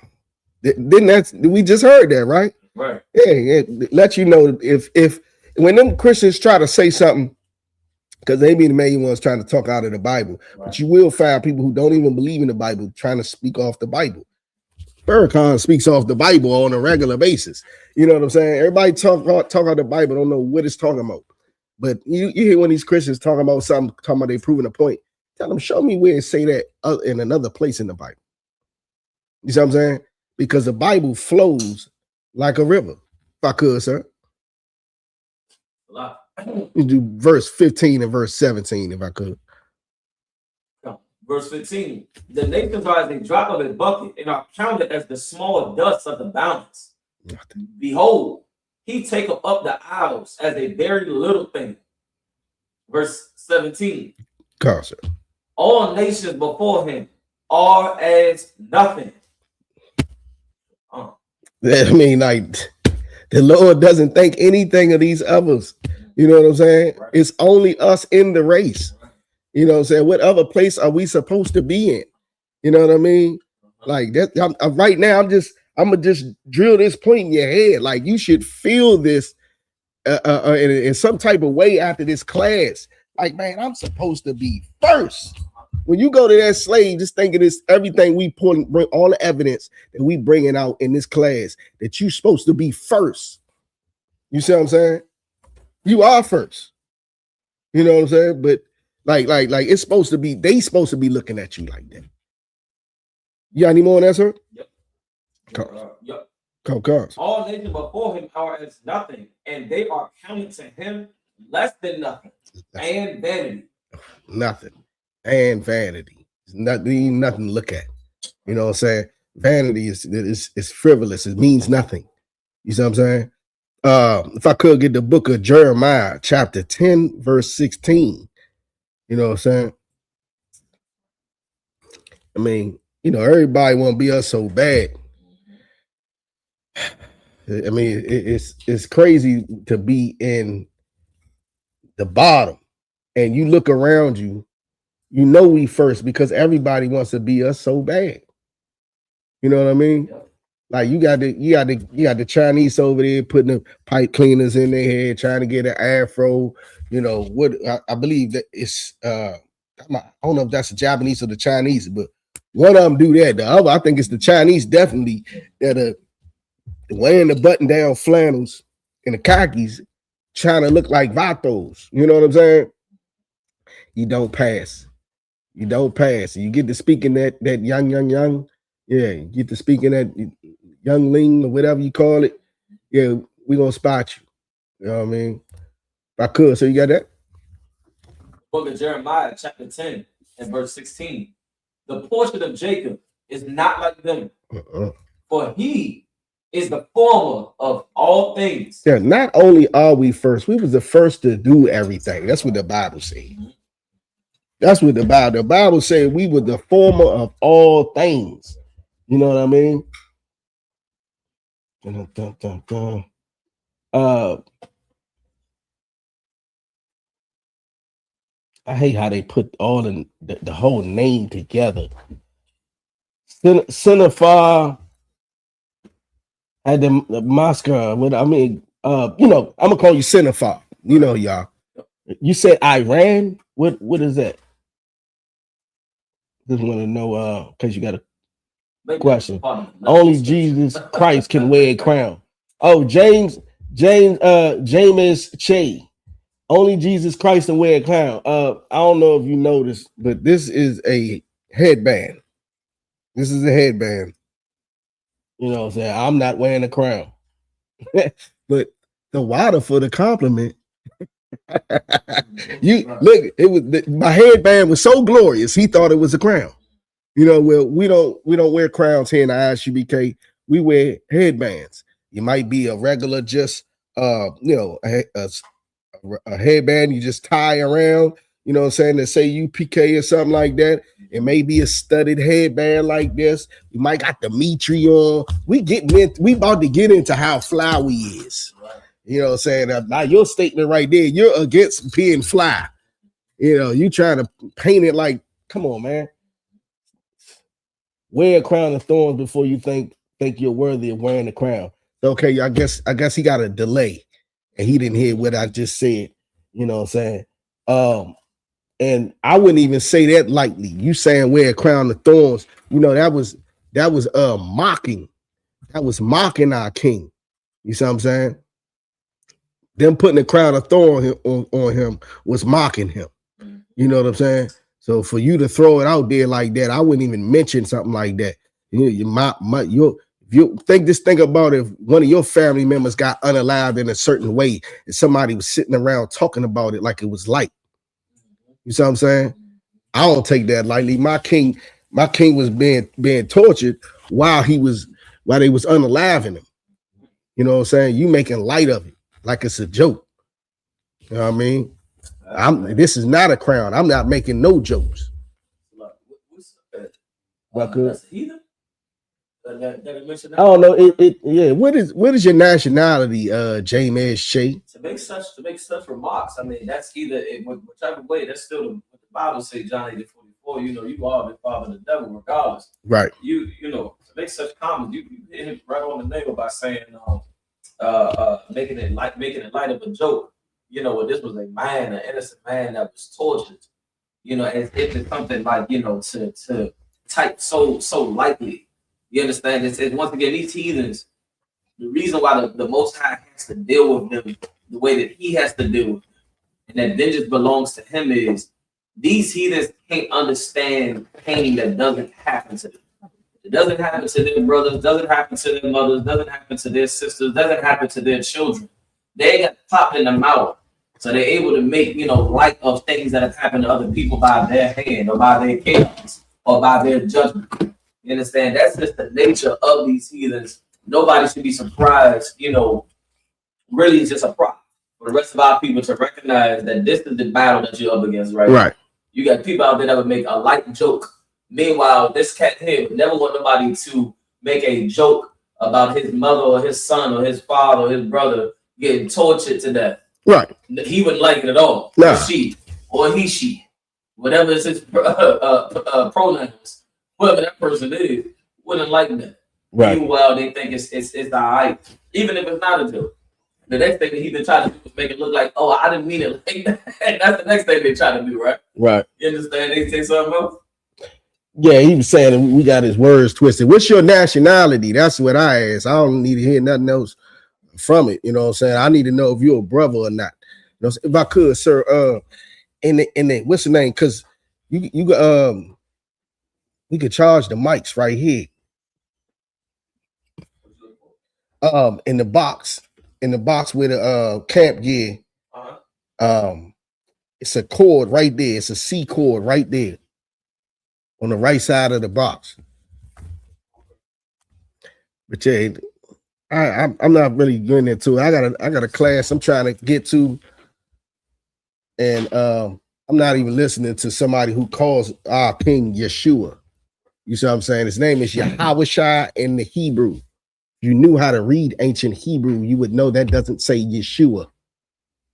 We just heard that, right? Right. Yeah, it let you know if when them Christians try to say something, because they be the main ones trying to talk out of the Bible, right. But you will find people who don't even believe in the Bible trying to speak off the Bible. Farrakhan speaks off the Bible on a regular basis. You know what I'm saying? Everybody talk out the Bible, don't know what it's talking about. But you hear when these Christians talking about something, talking about they proving a point, tell them, show me where it say that in another place in the Bible. You see what I'm saying? Because the Bible flows like a river. If I could, sir. You do verse 15 and verse 17, if I could. Verse 15. The nations are as a drop of a bucket and are counted as the small dust of the balance. Nothing. Behold, he taketh up the isles as a very little thing. Verse 17. God, sir. All nations before him are as nothing. I mean, like, the Lord doesn't think anything of these others. You know what I'm saying? Right. It's only us in the race. You know what I'm saying? What other place are we supposed to be in? You know what I mean? Like that. Right now, I'm gonna just drill this point in your head. Like, you should feel this in some type of way after this class. Like, man, I'm supposed to be first. When you go to that slave, just think of this, everything we bring all the evidence that we bringing out in this class, that you're supposed to be first. You see what I'm saying? You are first. You know what I'm saying? But like it's supposed to be, they supposed to be looking at you like that. You got any more on that, sir? Yep. Yep. Come. All nations before him are as nothing, and they are counted to him less than nothing. And vanity. Nothing. And vanity. It's nothing to look at. You know what I'm saying? Vanity is frivolous. It means nothing. You see what I'm saying? If I could get the book of Jeremiah, chapter 10, verse 16. You know what I'm saying? I mean, you know, everybody want to be us so bad. I mean, it's crazy to be in the bottom and you look around you, you know we first, because everybody wants to be us so bad. You know what I mean? Yeah. Like you got the Chinese over there putting the pipe cleaners in their head, trying to get an afro. You know what? I believe that it's I don't know if that's the Japanese or the Chinese, but one of them do that. The other, I think it's the Chinese, definitely, that are wearing the button down flannels and the khakis, trying to look like vatos. You know what I'm saying? You don't pass. You don't pass. You get to speaking that young. Yeah, you get to speaking that youngling or whatever you call it. Yeah, we're gonna spot you. You know what I mean? If I could, so you got that? Book of Jeremiah, chapter 10 and verse 16. The portion of Jacob is not like them, for he is the former of all things. Yeah, not only are we first, we was the first to do everything. That's what the Bible says. That's what the Bible said. We were the former of all things. You know what I mean? I hate how they put all the whole name together. Cinefar had the Moscow. What I mean, you know, I'm gonna call you Cinefar. You know, y'all. You said Iran. What is that? Just want to know, because you got a question. Only Jesus Christ can wear a crown. Oh, James Che. Only Jesus Christ can wear a crown. I don't know if you noticed, but this is a headband. This is a headband. You know what I'm saying? I'm not wearing a crown. But the water for the compliment. You look, it was my headband was so glorious, he thought it was a crown. You know, well, we don't wear crowns here in the I.S.U.P.K. We wear headbands. You might be a regular, just you know, a headband you just tie around, you know what I'm saying, to say U.P.K. or something like that. It may be a studded headband like this. You might got the Mitri on. We about to get into how fly we is. You know what I'm saying? Now your statement right there, you're against being fly. You know, you trying to paint it like, come on, man. Wear a crown of thorns before you think you're worthy of wearing the crown. Okay, I guess he got a delay and he didn't hear what I just said. You know what I'm saying? And I wouldn't even say that lightly. You saying wear a crown of thorns, you know, that was mocking. That was mocking our king. You see what I'm saying? Them putting a crown of thorns on him was mocking him. You know what I'm saying? So for you to throw it out there like that, I wouldn't even mention something like that. You think about if one of your family members got unalived in a certain way and somebody was sitting around talking about it like it was light. You see what I'm saying? I don't take that lightly. My king was being tortured while they was unaliving him. You know what I'm saying? You making light of it like it's a joke. You know what I mean? This is not a crown. I'm not making no jokes. That's heathen? I don't know. Yeah. What is your nationality, James Shea? To make such remarks, I mean, that's either whichever way. That's still what the Bible says, John 8:44. You know, you are the father of the devil, regardless. Right. You know, to make such comments, you hit it right on the nail by saying, making it light of a joke. You know, well, this was an innocent man that was tortured. You know, as if it's something like, you know, to type so lightly. You understand? It's once again, these heathens, the reason why the Most High has to deal with them the way that he has to deal with them, and that vengeance belongs to him, is these heathens can't understand pain that doesn't happen to them. It doesn't happen to their brothers, doesn't happen to their mothers, doesn't happen to their sisters, doesn't happen to their children. They got popped in the mouth. So they're able to make, you know, light of things that have happened to other people by their hand or by their chaos or by their judgment. You understand? That's just the nature of these heathens. Nobody should be surprised, you know, really it's just a prop for the rest of our people to recognize that this is the battle that you're up against, right? Right. You got people out there that would make a light joke. Meanwhile, this cat here would never want nobody to make a joke about his mother or his son or his father or his brother getting tortured to death. Right. He wouldn't like it at all. Nah. She or he, she, whatever is his pronouns, whoever that person is, wouldn't like that. Right. Meanwhile, they think it's all right, even if it's not a joke. The next thing that he been trying to do is make it look like, oh, I didn't mean it like that. And that's the next thing they try to do, right? Right. You understand? They say something else. Yeah, he was saying we got his words twisted. What's your nationality? That's what I asked. I don't need to hear nothing else from it. You know what I'm saying? I need to know if you're a brother or not. You know, if I could, sir, in the what's the name? Because you we could charge the mics right here. In the box with a camp gear. It's a cord right there. It's a C cord right there on the right side of the box. But yeah, I'm not really getting into it. I got a class I'm trying to get to, and I'm not even listening to somebody who calls our king Yeshua. You see what I'm saying? His name is Yahushua in the Hebrew. If you knew how to read ancient Hebrew, you would know that doesn't say Yeshua.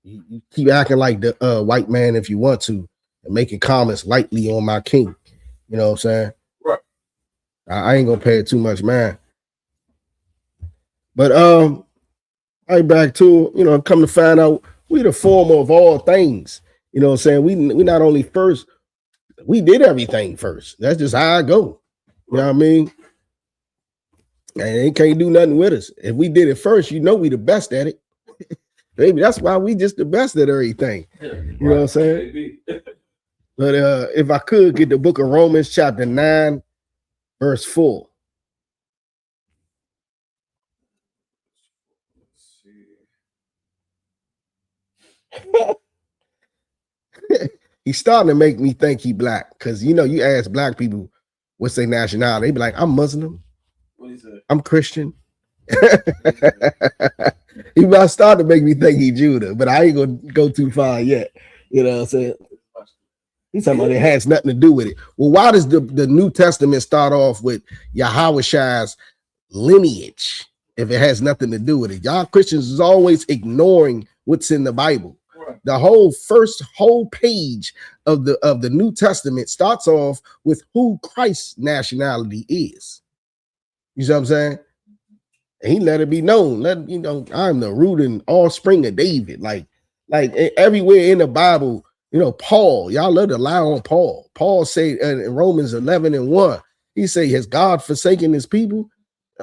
You keep acting like the white man if you want to, and making comments lightly on my king. You know what I'm saying? Right. I ain't gonna pay it too much, man. But I back to, you know, come to find out we the former of all things. You know what I'm saying? We not only first, we did everything first. That's just how I go. You know what I mean? And they can't do nothing with us. If we did it first, you know we the best at it. Maybe that's why we just the best at everything. You know what I'm saying? But if I could get the book of Romans chapter 9, verse 4. He's starting to make me think he black, because you know, you ask black people what's their nationality, they be like, I'm Muslim. What he said? I'm Christian. He might start to make me think he Judah, but I ain't gonna go too far yet. You know what I'm saying? He's talking about it has nothing to do with it. Well, why does the New Testament start off with Yahweh's lineage if it has nothing to do with it? Y'all Christians is always ignoring what's in the Bible. Right. The whole page of the New Testament starts off with who Christ's nationality is. You see what I'm saying? And he let it be known. Let you know, I'm the root and offspring of David. Like everywhere in the Bible, you know, Paul, y'all love to lie on Paul. Paul say in Romans 11:1, he say, has God forsaken his people?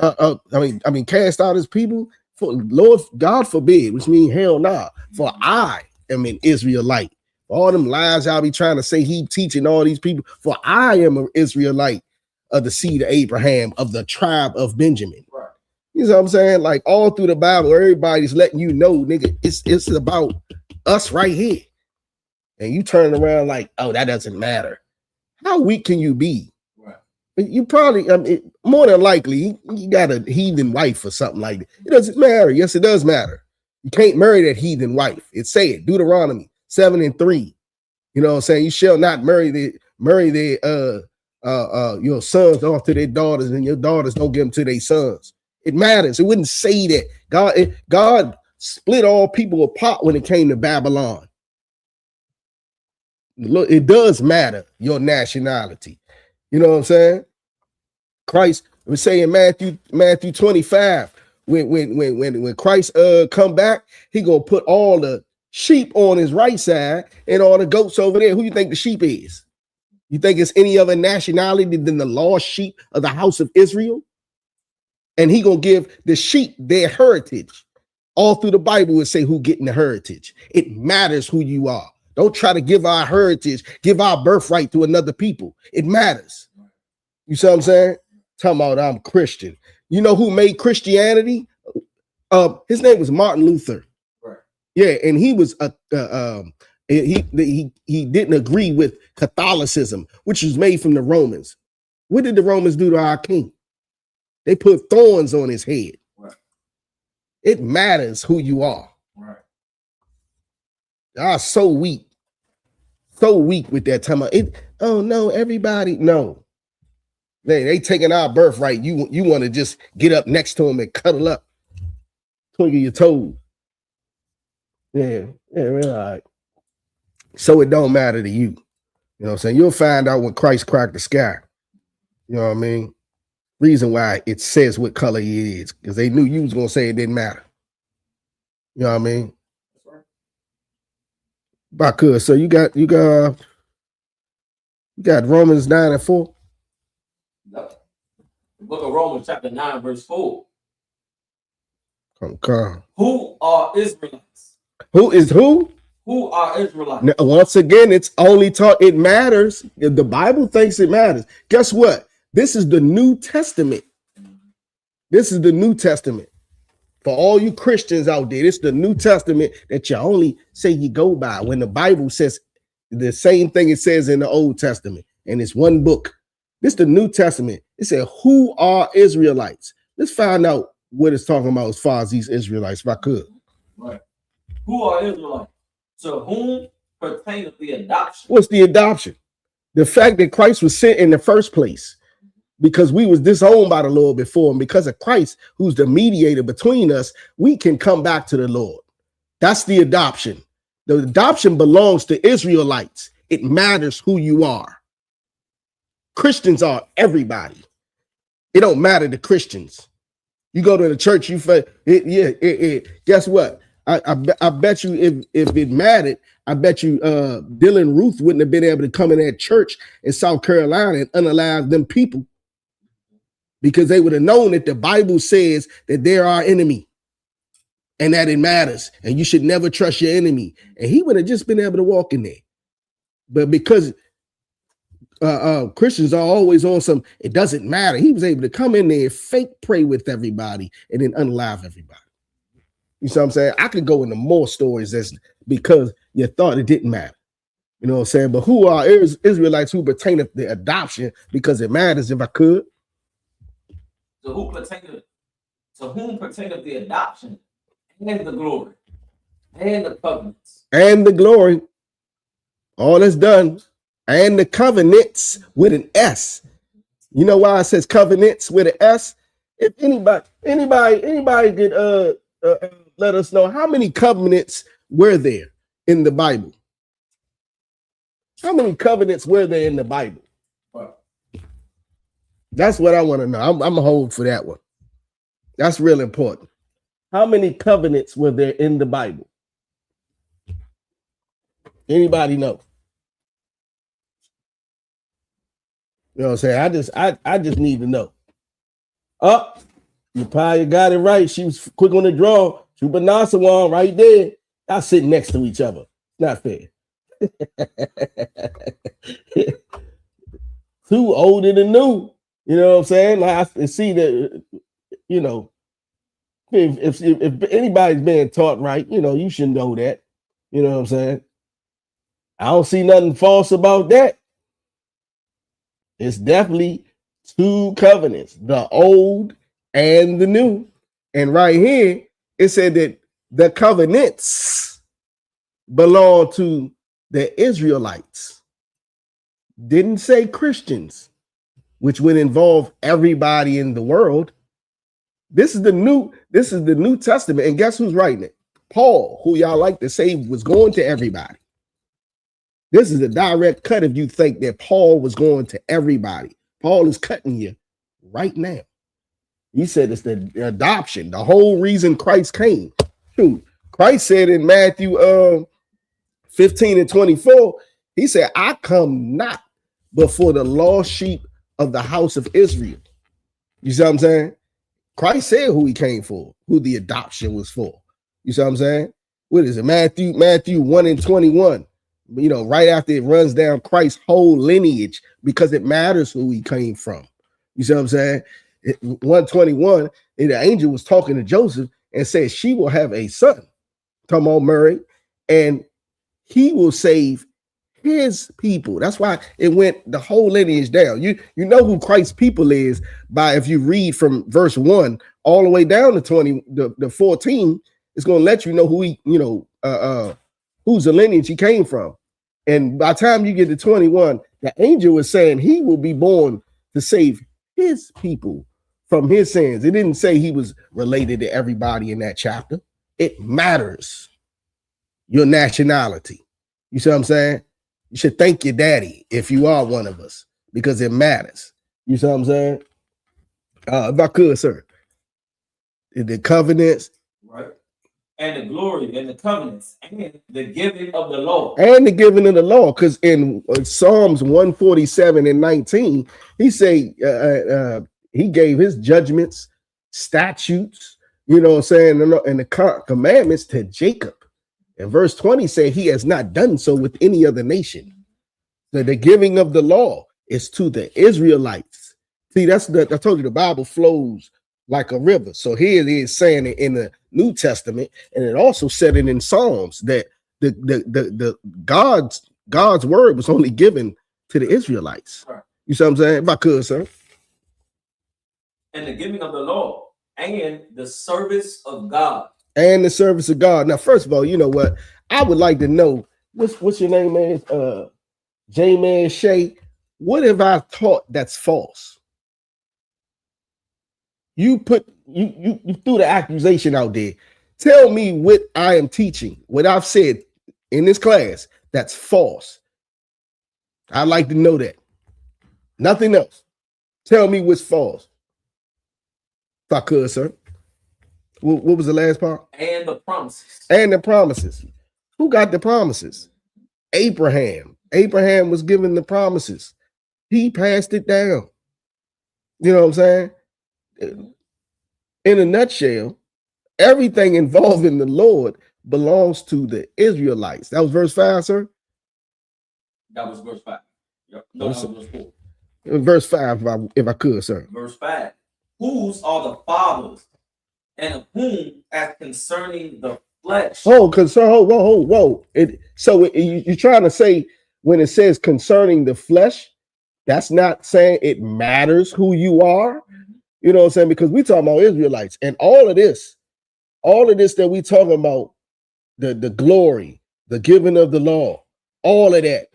I mean, cast out his people? For Lord, God forbid, which means hell nah. For I am an Israelite. All them lies y'all be trying to say he teaching all these people. For I am an Israelite of the seed of Abraham, of the tribe of Benjamin. Right. You know what I'm saying? Like all through the Bible, everybody's letting you know, nigga, it's about us right here. And you turn around like, oh, that doesn't matter. How weak can you be? Right. You probably, more than likely, you got a heathen wife or something like that. It doesn't matter. Yes, it does matter. You can't marry that heathen wife. It say it, Deuteronomy 7:3. You know what I'm saying? You shall not marry their your sons off to their daughters, and your daughters don't give them to their sons. It matters. It wouldn't say that. God split all people apart when it came to Babylon. Look, it does matter your nationality. You know what I'm saying? Christ was saying Matthew 25, when Christ come back, he gonna put all the sheep on his right side and all the goats over there. Who you think the sheep is? You think it's any other nationality than the lost sheep of the house of Israel? And he gonna give the sheep their heritage. All through the Bible it say who getting the heritage. It matters who you are. Don't try to give our heritage, give our birthright to another people. It matters. You see what I'm saying? Talking about I'm Christian. You know who made Christianity? His name was Martin Luther. Right. Yeah, and he was he didn't agree with Catholicism, which was made from the Romans. What did the Romans do to our king? They put thorns on his head. Right. It matters who you are. Right. Y'all so weak with that time. Oh no, everybody, no. They taking our birthright. You want to just get up next to them and cuddle up, twinkle your toes. Yeah, all right. So it don't matter to you. You know what I'm saying? You'll find out when Christ cracked the sky. You know what I mean? Reason why it says what color he is, because they knew you was gonna say it didn't matter. You know what I mean? Bakud, so you got Romans 9:4. No. The book of Romans, chapter 9, verse 4. Come. Who are Israelites? Who is who? Who are Israelites? Now, once again, it's only taught it matters. The Bible thinks it matters. Guess what? This is the New Testament. This is the New Testament. For all you Christians out there, it's the New Testament that you only say you go by, when the Bible says the same thing it says in the Old Testament, and it's one book. This is the New Testament. It said, who are Israelites? Let's find out what it's talking about as far as these Israelites, if I could. Right. Who are Israelites? To whom pertaineth the adoption? What's the adoption? The fact that Christ was sent in the first place, because we was disowned by the Lord before, and because of Christ, who's the mediator between us, we can come back to the Lord. That's the adoption. The adoption belongs to Israelites. It matters who you are. Christians are everybody. It don't matter to Christians. You go to the church, guess what? I bet you if it mattered, I bet you Dylan Ruth wouldn't have been able to come in that church in South Carolina and unalive them people, because they would have known that the Bible says that they're our enemy and that it matters and you should never trust your enemy. And he would have just been able to walk in there. But because Christians are always on some, it doesn't matter. He was able to come in there, fake pray with everybody, and then unalive everybody. You see what I'm saying? I could go into more stories that's because you thought it didn't matter. You know what I'm saying? But who are Israelites who pertain to the adoption because it matters if I could? So whom pertaineth the adoption and the glory and the covenants? And the glory. All that's done. And the covenants with an S. You know why it says covenants with an S? If anybody could let us know how many covenants were there in the Bible? How many covenants were there in the Bible? That's what I want to know. I'm a hold for that one. That's real important. How many covenants were there in the Bible? Anybody know? You know what I'm saying? I just need to know. Oh, you probably got it right. She was quick on the draw. Shubanasawan right there. Y'all sitting next to each other. Not fair. Too old and new. You know what I'm saying? Like I see that, you know, if anybody's being taught right, you know, you should know that. You know what I'm saying? I don't see nothing false about that. It's definitely two covenants, the old and the new. And right here, it said that the covenants belong to the Israelites. Didn't say Christians, which would involve everybody in the world. This is the New Testament. And guess who's writing it? Paul, who y'all like to say was going to everybody. This is a direct cut if you think that Paul was going to everybody. Paul is cutting you right now. He said it's the adoption, the whole reason Christ came. Shoot, Christ said in Matthew 15 and 24, he said, I come not before the lost sheep of the house of Israel. You see what I'm saying? Christ said who he came for, who the adoption was for. You see what I'm saying? What is it? Matthew 1 and 21. You know, right after it runs down Christ's whole lineage because it matters who he came from. You see what I'm saying? 121, and the angel was talking to Joseph and said, she will have a son, talking about Mary, and he will save his people. That's why it went the whole lineage down. You know who Christ's people is by if you read from verse 1 all the way down to 20, the 14, it's going to let you know who he, you know, whose lineage he came from. And by the time you get to 21, the angel was saying he will be born to save his people from his sins. It didn't say he was related to everybody in that chapter. It matters your nationality. You see what I'm saying? You should thank your daddy if you are one of us because it matters. You see what I'm saying? If I could, sir. The covenants. Right. And the glory and the covenants and the giving of the law. And the giving of the law. Because in Psalms 147 and 19, he say he gave his judgments, statutes, you know what I'm saying, and the commandments to Jacob. And verse 20 say he has not done so with any other nation. So the giving of the law is to the Israelites. See, I told you the Bible flows like a river. So here it is saying it in the New Testament, and it also said it in Psalms that the God's word was only given to the Israelites. Right. You see what I'm saying? If I could, sir. And the giving of the law and the service of God. And the service of God. Now, first of all, you know what? I would like to know what's your name, man? J-Man Shay. What have I taught that's false? You threw the accusation out there. Tell me what I am teaching, what I've said in this class that's false. I'd like to know that. Nothing else. Tell me what's false. If I could, sir. What was the last part? And the promises. And the promises. Who got the promises? Abraham. Abraham was given the promises. He passed it down. You know what I'm saying? In a nutshell, everything involving the Lord belongs to the Israelites. That was verse 5, sir? That was verse 5. Yep. No, that was verse 4. Verse 5, if I could, sir. Verse 5. Whose are the fathers, and of whom, as concerning the flesh. Oh, whoa. You're trying to say when it says concerning the flesh, that's not saying it matters who you are. You know what I'm saying? Because we talking about Israelites, and all of this that we talking about, the glory, the giving of the law, all of that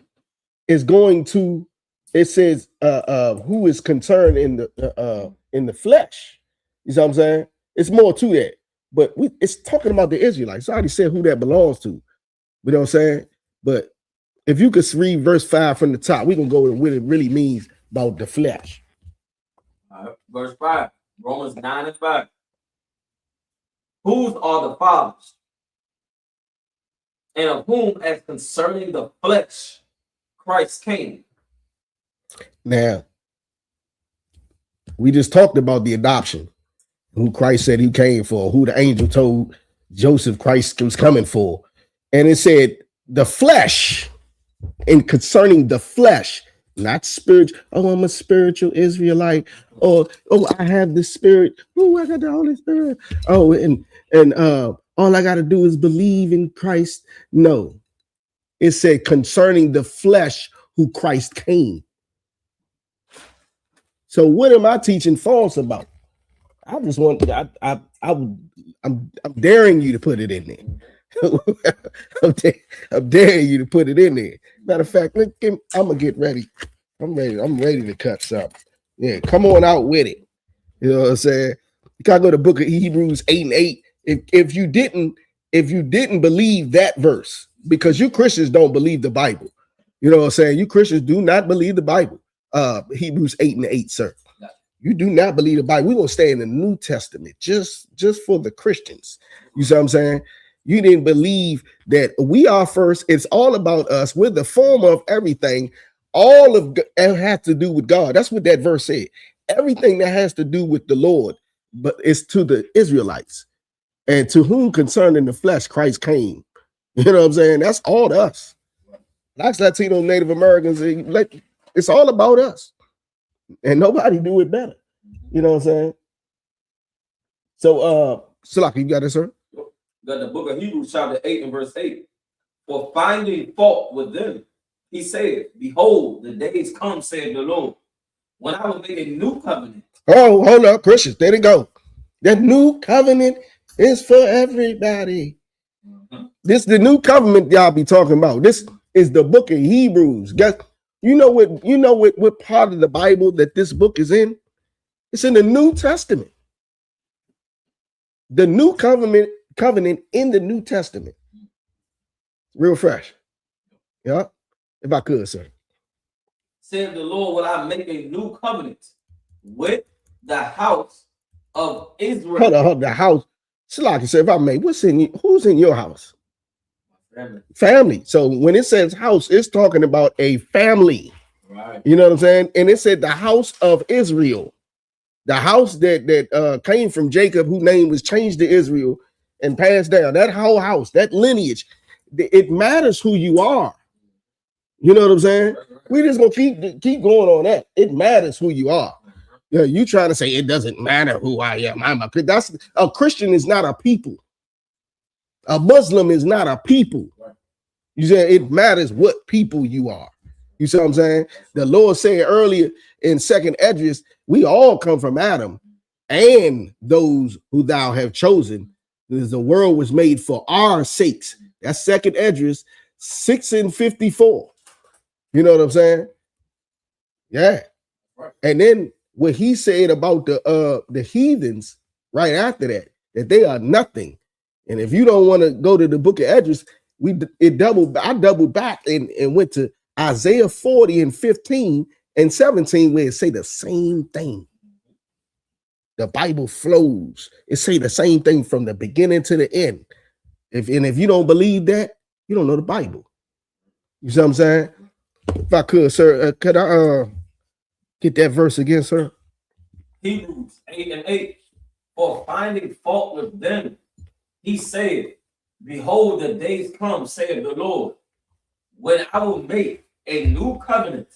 is going to, it says who is concerned in the flesh. You know what I'm saying? It's more to that, but it's talking about the Israelites. I already said who that belongs to. You know what I'm saying? But if you could read verse 5 from the top, we're gonna go with what it really means about the flesh. All right. Verse 5, Romans 9:5. Whose are the fathers, and of whom, as concerning the flesh, Christ came. Now, we just talked about the adoption, who Christ said he came for, who the angel told Joseph Christ was coming for. And it said the flesh, and concerning the flesh, not spiritual. Oh, I'm a spiritual Israelite. Or, oh, I have the spirit. Oh, I got the Holy Spirit. Oh, and all I got to do is believe in Christ. No, it said concerning the flesh, who Christ came. So what am I teaching false about? I just want, I'm daring you to put it in there. I'm daring you to put it in there. Matter of fact, I'm gonna get ready. I'm ready to cut something. Yeah, come on out with it. You know what I'm saying? You gotta go to the book of Hebrews 8:8. If you didn't believe that verse, because you Christians don't believe the Bible. You know what I'm saying? You Christians do not believe the Bible. Hebrews 8:8, sir. You do not believe the Bible. We're gonna stay in the New Testament just for the Christians. You see what I'm saying? You didn't believe that we are first. It's all about us. We're the form of everything. All of it has to do with God. That's what that verse said. Everything that has to do with the Lord, but it's to the Israelites, and to whom concerning the flesh Christ came. You know what I'm saying? That's all to us. That's Latino, Native Americans. It's all about us, and nobody do it better. You know what I'm saying? So, Salaki, you got it, sir? Got the book of Hebrews, chapter 8 and verse 8. For finding fault with them, he said, behold, the days come, said the Lord, when I will make a new covenant. Oh, hold up, Christians. There they go. That new covenant is for everybody. This the new covenant y'all be talking about. This is the book of Hebrews. Guess you know what part of the Bible that this book is in? It's in the New Testament. The new covenant in the New Testament. Real fresh. Yeah. If I could, sir. Said the Lord, will I make a new covenant with the house of Israel. Hold on, the house. Salaki said, if I may, who's in your house? Family. So when it says house, it's talking about a family. Right. You know what I'm saying? And it said the house of Israel. The house that came from Jacob, whose name was changed to Israel and passed down. That whole house, that lineage, it matters who you are. You know what I'm saying? We just gonna keep going on that. It matters who you are. Yeah, you trying to say it doesn't matter who I am. That's a Christian is not a people. A Muslim is not a people. You say it matters what people you are. You see what I'm saying? The Lord said earlier in 2nd Esdras, we all come from Adam and those who thou have chosen. Because the world was made for our sakes. That's 2nd Esdras 6:54. You know what I'm saying? Yeah. And then what he said about the heathens right after that they are nothing. And if you don't want to go to the book of Esdras, I doubled back and went to Isaiah 40 and 15 and 17, where it say the same thing. The Bible flows. It say the same thing from the beginning to the end. If you don't believe that, you don't know the Bible. You see what I'm saying? If I could, sir, could I get that verse again, sir? Hebrews 8:8. For finding fault with them, he said, behold, the days come, saith the Lord, when I will make a new covenant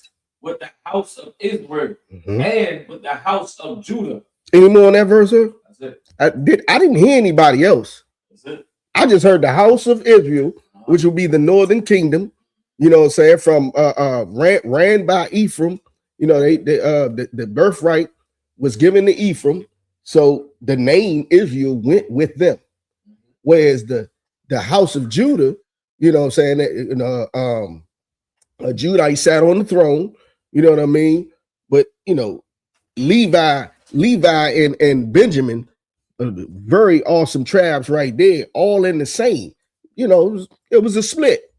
with the house of Israel and with the house of Judah. Any more on that verse, sir? That's it. I didn't hear anybody else. That's it. I just heard the house of Israel, which will be the northern kingdom. You know what I'm saying? From ran by Ephraim. You know, the birthright was given to Ephraim, so the name Israel went with them. Whereas the house of Judah, you know what I'm saying? Judah, he sat on the throne. You know what I mean? But you know, Levi and Benjamin, very awesome tribes right there, all in the same. You know, it was a split.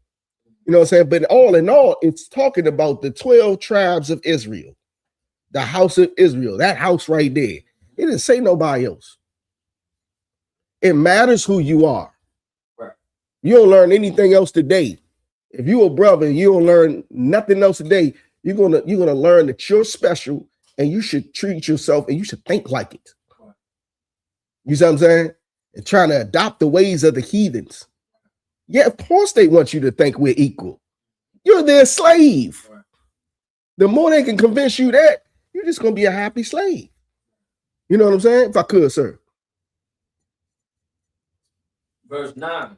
You know what I'm saying? But all in all, it's talking about the 12 tribes of Israel, the house of Israel, that house right there. It didn't say nobody else. It matters who you are. Right. You don't learn anything else today. If you a brother and you don't learn nothing else today, you're gonna learn that you're special and you should treat yourself and you should think like it. Right. You see what I'm saying? And trying to adopt the ways of the heathens. Yeah, of course they want you to think we're equal. You're their slave. Right. The more they can convince you that, you're just gonna be a happy slave. You know what I'm saying? If I could, sir. Verse 9.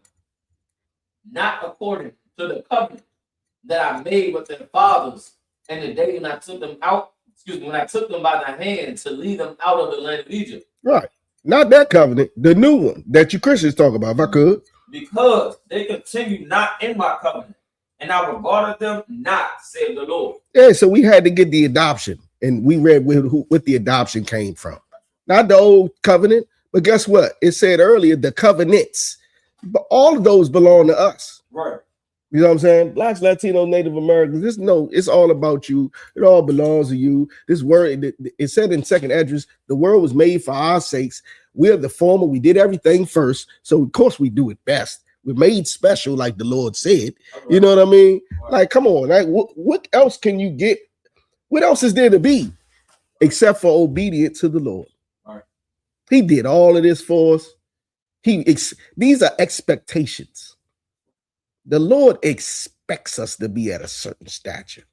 Not according to the covenant that I made with their fathers and the day when I took them out, when I took them by the hand to lead them out of the land of Egypt. Right. Not that covenant, the new one that you Christians talk about, if I could. Because they continue not in my covenant, and I regarded them not, said the Lord. Yeah, so we had to get the adoption, and we read what the adoption came from. Not the old covenant, but guess what? It said earlier, the covenants. But all of those belong to us. Right. You know what I'm saying? Blacks, Latinos, Native Americans, it's all about you. It all belongs to you. This word, it said in second address, the world was made for our sakes. We're the former. We did everything first. So, of course, we do it best. We're made special, like the Lord said. Right. You know what I mean? Right. Like, come on. Like, what else can you get? What else is there to be except for obedience to the Lord? Right. He did all of this for us. These are expectations. The Lord expects us to be at a certain stature.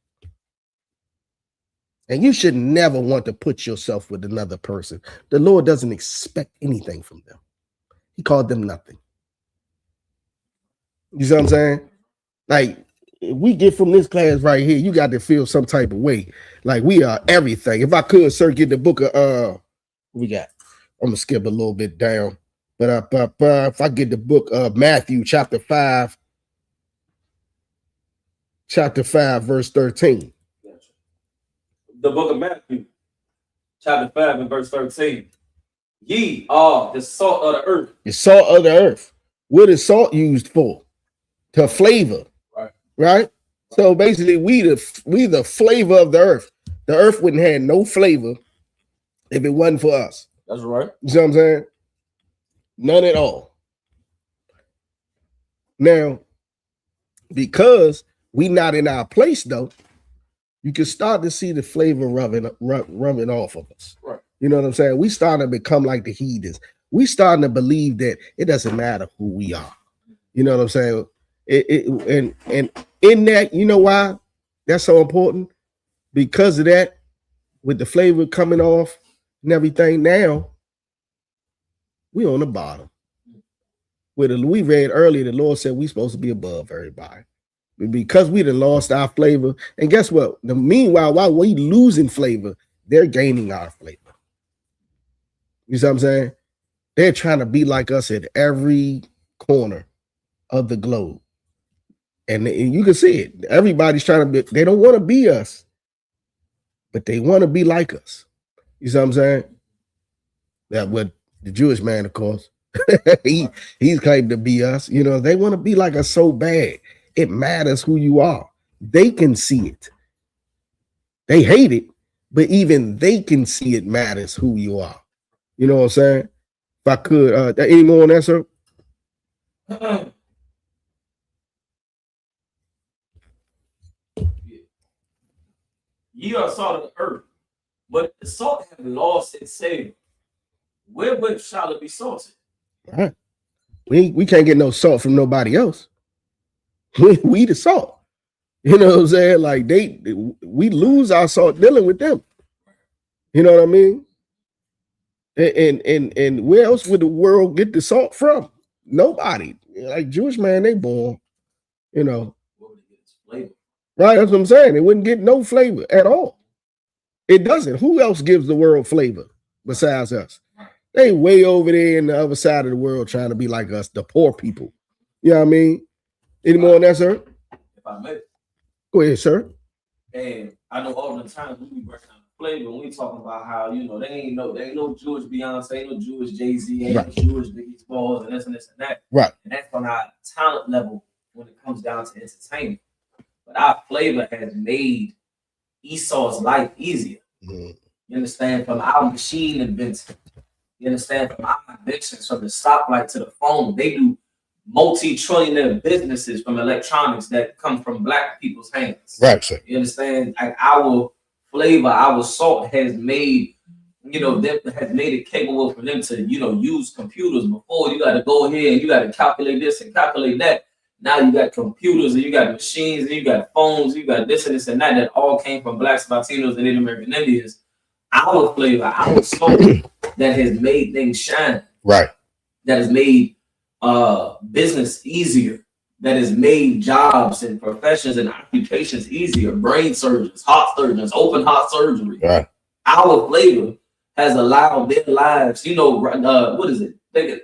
And you should never want to put yourself with another person. The Lord doesn't expect anything from them. He called them nothing. You see what I'm saying? Like, if we get from this class right here, you got to feel some type of way. Like we are everything. If I could, sir, get the book of, what we got? I'm going to skip a little bit down. But if I get the book of Matthew, chapter 5, verse 13. The book of Matthew, chapter 5 and verse 13. Ye are the salt of the earth. The salt of the earth. What is salt used for? To flavor. Right? So basically, we the flavor of the earth. The earth wouldn't have no flavor if it wasn't for us. That's right. You see what I'm saying? None at all. Now, because we not in our place, though, you can start to see the flavor rubbing off of us. Right. You know what I'm saying? We starting to become like the heathens. We starting to believe that it doesn't matter who we are. You know what I'm saying? And in that, you know why that's so important? Because of that, with the flavor coming off and everything, now we on the bottom. We read earlier, the Lord said we're supposed to be above everybody. Because we done lost our flavor. And guess what? Meanwhile, while we losing flavor, they're gaining our flavor. You see what I'm saying? They're trying to be like us at every corner of the globe. And you can see it. Everybody's trying to be, they don't want to be us, but they want to be like us. You see what I'm saying? That what the Jewish man, of course, he's claimed to be us. You know, they want to be like us so bad. It matters who you are. They can see it. They hate it, but even they can see it matters who you are. You know what I'm saying? If I could, any more on that, sir? Ye are salt of the earth, but the salt have lost its savor. Wherewith shall it be salted? All right. We can't get no salt from nobody else. We the salt. You know what I'm saying? Like we lose our salt dealing with them. You know what I mean? And where else would the world get the salt from? Nobody. Like Jewish man, they born, you know. Right, that's what I'm saying. It wouldn't get no flavor at all. It doesn't. Who else gives the world flavor besides us? They way over there in the other side of the world trying to be like us, the poor people. You know what I mean? Any more on that, sir? If I may. Go ahead, sir. And I know all the times we be breaking down the flavor when we talking about how, you know, they ain't no Jewish Beyonce, ain't no Jewish Jay-Z, ain't no Jewish Biggie Smalls, and this and that. Right. And that's on our talent level when it comes down to entertainment. But our flavor has made Esau's life easier. Mm-hmm. You understand? From our machine invention. You understand? From our inventions, from the stoplight to the phone, they do multi-trillionaire businesses from electronics that come from Black people's hands. Right, sir. You understand? Like our flavor, our salt has made, you know, has made it capable for them to, you know, use computers. Before you got to go here and you got to calculate this and calculate that. Now you got computers and you got machines and you got phones, you got this and this and that all came from Blacks, Latinos, and Native American Indians. Our flavor, our salt that has made things shine. Right. That has made business easier, that has made jobs and professions and occupations easier. Brain surgeons, heart surgeons, open heart surgery. Right. Our flavor has allowed their lives. You know, what is it? I think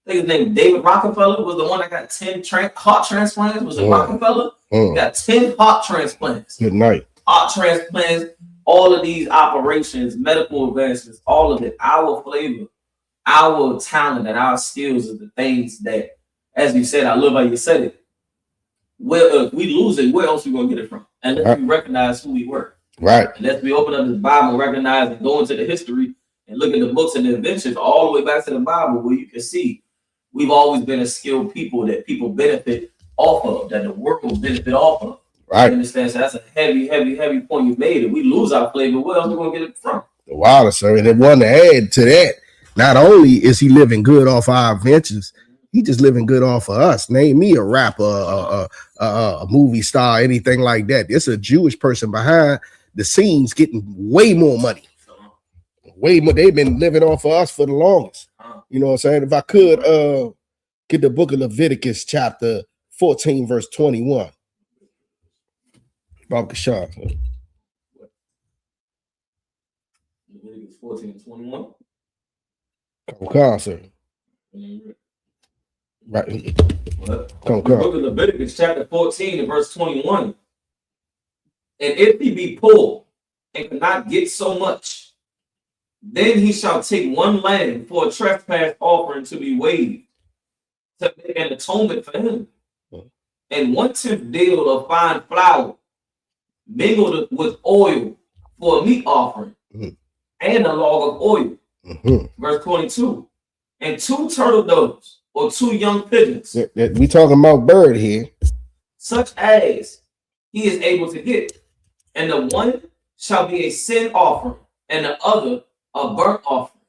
his name David Rockefeller was the one that got 10 heart transplants. Was it Rockefeller? Got 10 heart transplants. Good night. Heart transplants. All of these operations, medical advances, all of it. Our flavor, our talent, and our skills are the things that, as you said, I love how you said it. Well, if we lose it, where else are we gonna get it from? And let's we recognize who we were. Right. And let's we open up this Bible and recognize and go into the history and look at the books and the inventions all the way back to the Bible, where you can see we've always been a skilled people that people benefit off of, that the world will benefit off of. Right. You understand? So that's a heavy point you made. If we lose our flavor, where else are we gonna get it from? Wow, sir. And then one to add to that, not only is he living good off our inventions, he just living good off of us. Name me a rapper, a movie star, anything like that. It's a Jewish person behind the scenes getting way more money. Way more. They've been living off of us for the longest. You know what I'm saying? If I could get the book of Leviticus, chapter 14, verse 21. Bob Kashar. Leviticus 14 and 21. Come on, sir. Right. What? Come. Book of Leviticus chapter 14 and verse 21. And if he be poor and cannot get so much, then he shall take one lamb for a trespass offering to be waived, to make an atonement for him, and 1/10 deal of fine flour mingled with oil for a meat offering, and a log of oil. Verse 22. And 2 turtle doves or 2 young pigeons. We talking about bird here. Such as he is able to get. And the one shall be a sin offering, and the other a burnt offering.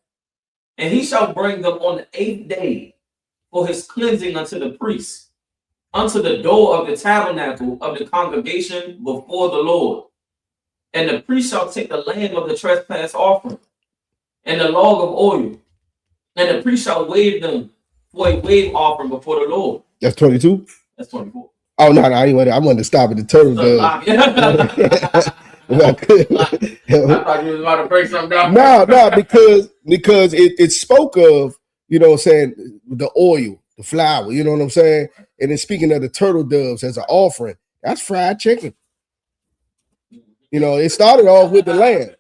And he shall bring them on the 8th day for his cleansing unto the priest, unto the door of the tabernacle of the congregation before the Lord. And the priest shall take the lamb of the trespass offering and the log of oil, and the priest shall wave them for a wave offering before the Lord. That's 22? That's 24. Oh, no, I wanted to stop at the turtle dove. I thought you was about to break something down. No, because it spoke of, you know what I'm saying, the oil, the flour, you know what I'm saying? And then speaking of the turtle doves as an offering, that's fried chicken. You know, it started off with the lamb.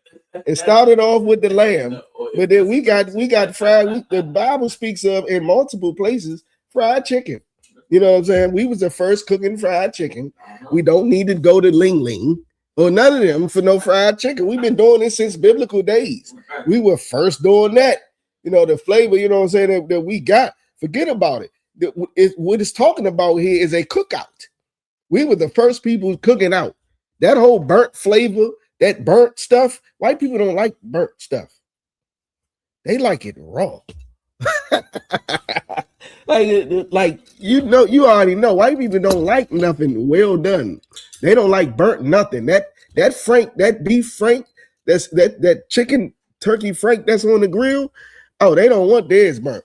But then we got fried. The Bible speaks of in multiple places fried chicken. You know what I'm saying? We was the first cooking fried chicken. We don't need to go to Ling Ling or none of them for no fried chicken. We've been doing this since biblical days. We were first doing that. You know, the flavor, you know what I'm saying, that we got. Forget about it. What it's talking about here is a cookout. We were the first people cooking out. That whole burnt flavor, that burnt stuff, white people don't like burnt stuff. They like it raw. Like you already know. White people don't like nothing well done. They don't like burnt nothing. That Frank, that beef Frank, that chicken turkey Frank that's on the grill. Oh, they don't want theirs burnt.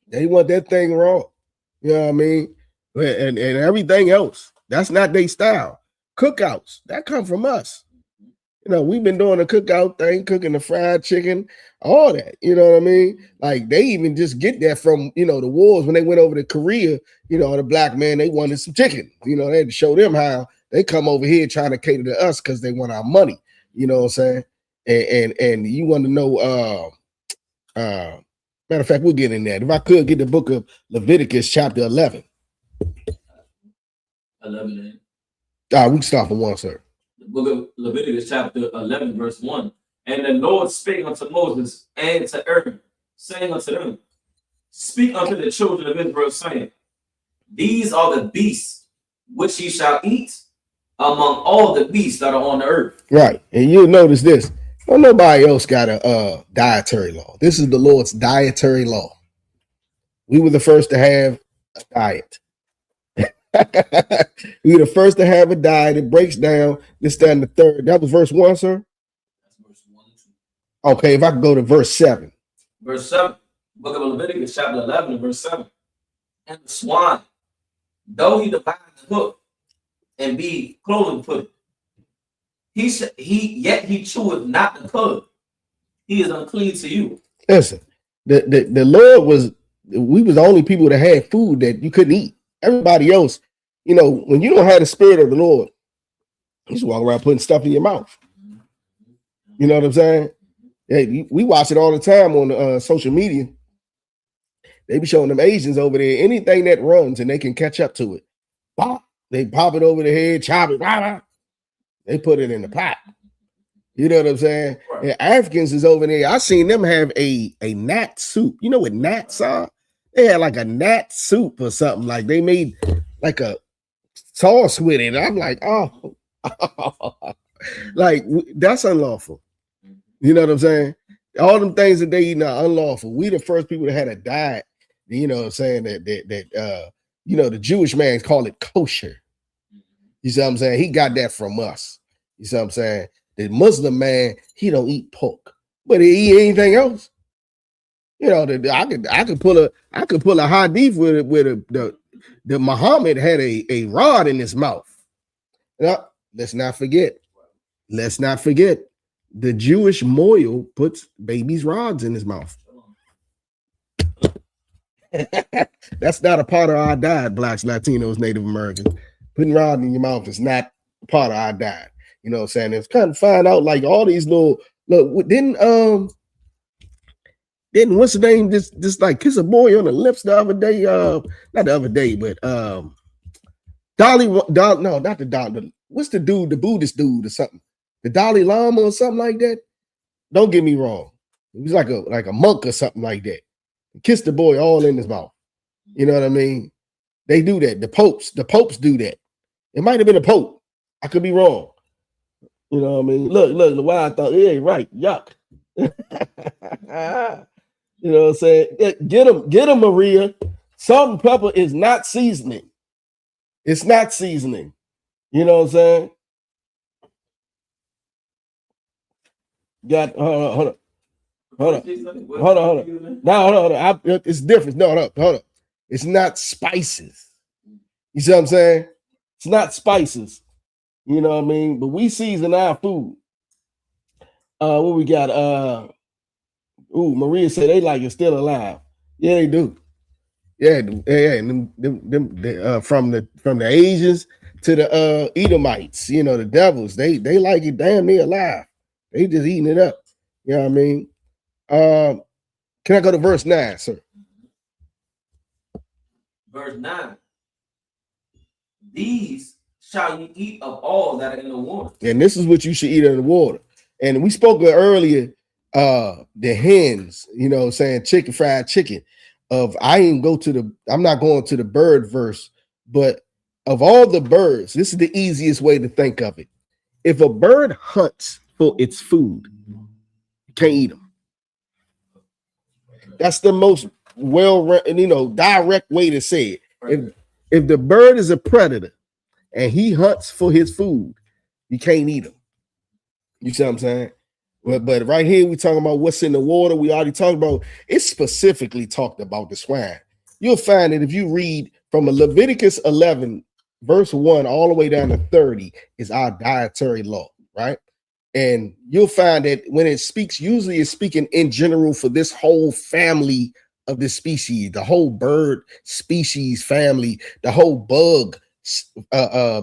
They want that thing raw. You know what I mean? And everything else. That's not their style. Cookouts, that come from us. You know, we've been doing a cookout thing, cooking the fried chicken, all that. You know what I mean? Like they even just get that from, you know, the wars when they went over to Korea, you know, the black man, they wanted some chicken. You know, they had to show them how they come over here trying to cater to us because they want our money. You know what I'm saying? And you want to know, matter of fact, we'll get in that. If I could get the book of Leviticus, chapter 11. 11. We can start from 1, sir. The book of Leviticus, chapter 11, verse 1. And the Lord spake unto Moses and to Aaron, saying unto them, speak unto the children of Israel, saying, these are the beasts which ye shall eat among all the beasts that are on the earth. Right. And you'll notice this. Well, nobody else got a dietary law. This is the Lord's dietary law. We were the first to have a diet. We were the first to have a diet. It breaks down this, that, and the third. That was verse 1, sir? That's verse 1 and 2. Okay, if I could go to verse 7. Verse 7, book of Leviticus, chapter 11, verse 7. And the swine, though he divide the hoof and be cloven footed, yet he cheweth not the cud. He is unclean to you. Listen, the Lord we was the only people that had food that you couldn't eat. Everybody else, you know, when you don't have the spirit of the Lord, you just walk around putting stuff in your mouth. You know what I'm saying? Hey, we watch it all the time on social media. They be showing them Asians over there, anything that runs and they can catch up to it. Pop, they pop it over the head, chop it, blah, blah. They put it in the pot. You know what I'm saying? Right. And Africans is over there. I seen them have a gnat soup. You know what gnats are? They had like a gnat soup or something. Like they made like a sauce with it. I'm like, oh, like that's unlawful. You know what I'm saying? All them things that they eat are unlawful. We the first people that had a diet. You know what I'm saying? That you know, the Jewish man call it kosher. You see what I'm saying? He got that from us. You see what I'm saying? The Muslim man, he don't eat pork, but he eat anything else. You know, I could pull a hadith with the Muhammad had a rod in his mouth. Now, let's not forget, the Jewish moil puts baby's rods in his mouth. That's not a part of our diet, blacks, Latinos, Native Americans. Putting rod in your mouth is not part of our diet. You know what I'm saying? It's kind of find out like all these little look. Didn't what's the name? Just like kiss a boy on the lips the other day. Not the other day, but no, not the Dalai. What's the dude? The Buddhist dude or something? The Dalai Lama or something like that. Don't get me wrong. He was like a monk or something like that. Kiss the boy all in his mouth. You know what I mean? They do that. The popes do that. It might have been a pope. I could be wrong. You know what I mean? Look, why I thought, yeah, right, yuck. You know what I'm saying? Get him, Maria. Salt and pepper is not seasoning. It's not seasoning. You know what I'm saying? Hold on. No, it's different. No, hold up. It's not spices. You see what I'm saying? It's not spices. You know what I mean? But we season our food. What we got? Maria said they like it still alive. Yeah, they do. Yeah. And them, from the Asians to the Edomites, you know, the devils, they like it damn near alive. They just eating it up. You know what I mean? Can I go to verse 9, sir? Verse 9. These shall you eat of all that are in the water. And this is what you should eat in the water. And we spoke earlier, the hens, you know, saying fried chicken. I'm not going to the bird verse, but of all the birds, this is the easiest way to think of it. If a bird hunts for its food, you can't eat them. That's the most direct way to say it. If the bird is a predator and he hunts for his food, you can't eat him. You see what I'm saying? But right here, we talking about what's in the water. We already talked about, it specifically talked about the swine. You'll find that if you read from Leviticus 11, verse 1, all the way down to 30 is our dietary law, right? And you'll find that when it speaks, usually it's speaking in general for this whole family of the species, the whole bird species family, the whole bug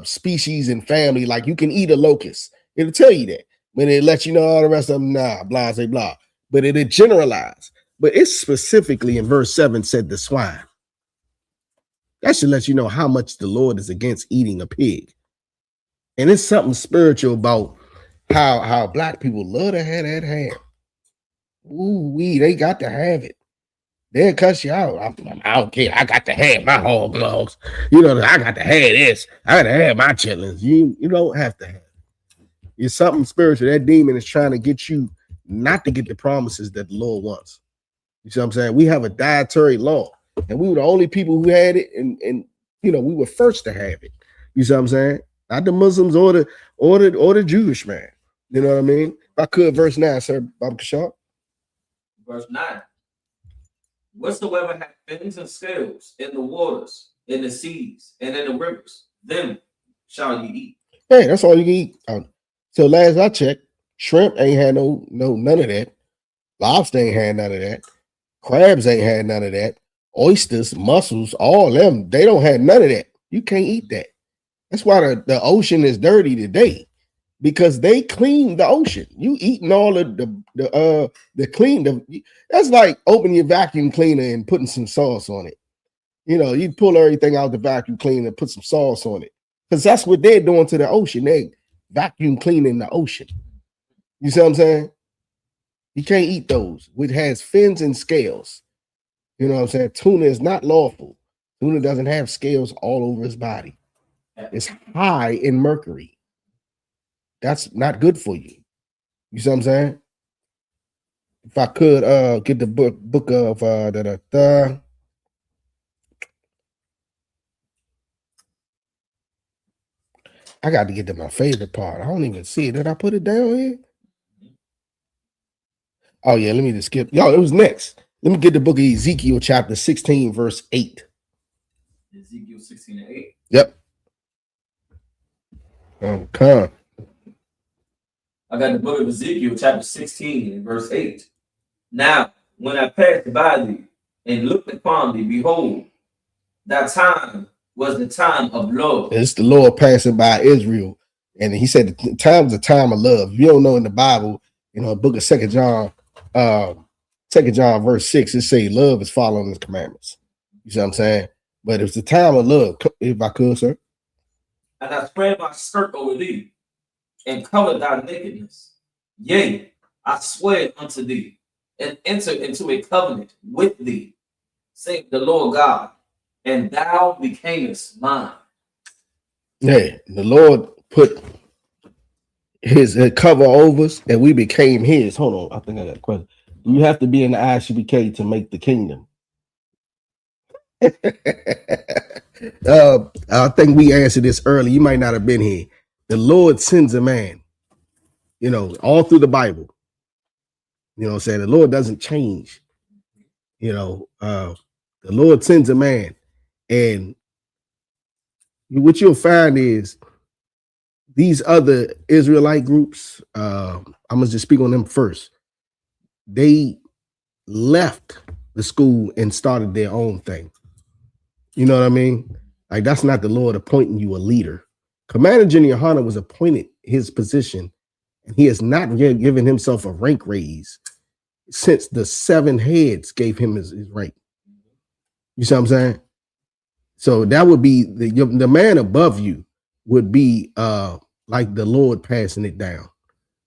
species and family. Like you can eat a locust. It'll tell you that. When it lets you know all the rest of them, nah, blah, say blah. But it'll generalize. But it specifically in verse 7 said the swine. That should let you know how much the Lord is against eating a pig. And it's something spiritual about how black people love to have that ham. Ooh, they got to have it. They'll cuss you out. I don't care. I got to have my hog logs. I got to have this. I got to have my chitlins. You don't have to have it. It's something spiritual. That demon is trying to get you not to get the promises that the Lord wants. You see what I'm saying? We have a dietary law, and we were the only people who had it, and we were first to have it. You see what I'm saying? Not the Muslims or the Jewish man. You know what I mean? If I could, verse 9, sir, Baba Kashar. Verse 9. Whatsoever hath fins and scales in the waters, in the seas, and in the rivers, them shall ye eat. Hey, that's all you can eat. So last I checked, shrimp ain't had no none of that. Lobster ain't had none of that. Crabs ain't had none of that. Oysters, mussels, all them, they don't have none of that. You can't eat that. That's why the ocean is dirty today, because they clean the ocean. You eating all of the clean. That's like opening your vacuum cleaner and putting some sauce on it. You pull everything out the vacuum cleaner and put some sauce on it, because that's what they're doing to the ocean. They vacuum cleaning the ocean. You see what I'm saying? You can't eat those, which has fins and scales. You know what I'm saying? Tuna is not lawful. Tuna doesn't have scales all over his body. It's high in mercury. That's not good for you. You see what I'm saying? If I could get the book of I got to get to my favorite part. I don't even see it. Did I put it down here? Oh, yeah, let me just skip. Yo, it was next. Let me get the book of Ezekiel, chapter 16, verse 8. Ezekiel 16 and 8. Yep. Okay. I got the book of Ezekiel, chapter 16, and verse 8. Now, when I passed by thee and looked upon thee, behold, that time was the time of love. It's the Lord passing by Israel. And he said the time is a time of love. If you don't know in the Bible, the book of 2 John, 2 John verse 6, it say love is following his commandments. You see what I'm saying? But it's the time of love, if I could, sir. And I spread my skirt over thee and covered thy nakedness. Yea, I swear unto thee and entered into a covenant with thee, saith the Lord God, and thou becamest mine. Yeah, the Lord put his cover over us and we became his. Hold on, I think I got a question. Do you have to be in the I.S.U.P.K to make the kingdom? I think we answered this early. You might not have been here. The Lord sends a man, all through the Bible. You know what I'm saying? The Lord doesn't change. The Lord sends a man. And what you'll find is these other Israelite groups, I'm going to just speak on them first. They left the school and started their own thing. You know what I mean? Like, that's not the Lord appointing you a leader. Commander General Yahanna was appointed his position, and he has not yet given himself a rank raise since the 7 heads gave him his rank. You see what I'm saying? So that would be the man above you would be like the Lord passing it down.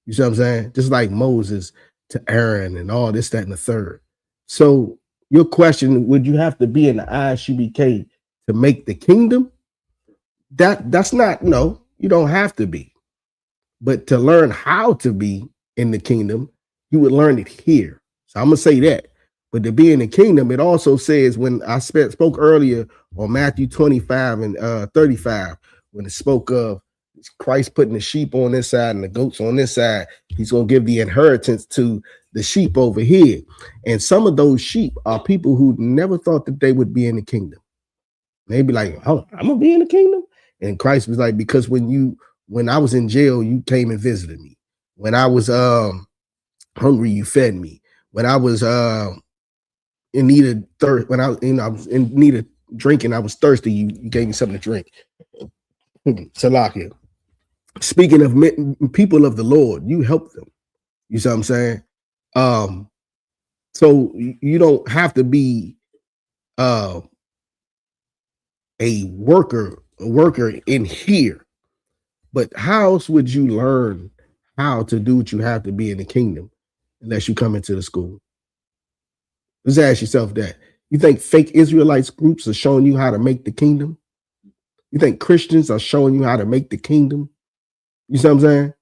You see what I'm saying? Just like Moses to Aaron and all this, that, and the third. So your question, would you have to be in the I.S.U.P.K to make the kingdom? That's not, no, you don't have to be. But to learn how to be in the kingdom, you would learn it here. So I'm going to say that. But to be in the kingdom, it also says, when I spoke earlier on Matthew 25 and 35, when it spoke of Christ putting the sheep on this side and the goats on this side, he's going to give the inheritance to the sheep over here. And some of those sheep are people who never thought that they would be in the kingdom. They'd be like, oh, I'm going to be in the kingdom. And Christ was like, because when I was in jail, you came and visited me. When I was hungry, you fed me. When I was in need of thirst, when I was in need of drinking, I was thirsty, you gave me something to drink. Salakia. Speaking of people of the Lord, you help them. You see what I'm saying? So you don't have to be a worker in here. But how else would you learn how to do what you have to be in the kingdom unless you come into the school? Let's ask yourself that. You think fake Israelites groups are showing you how to make the kingdom? You think Christians are showing you how to make the kingdom? You see what I'm saying?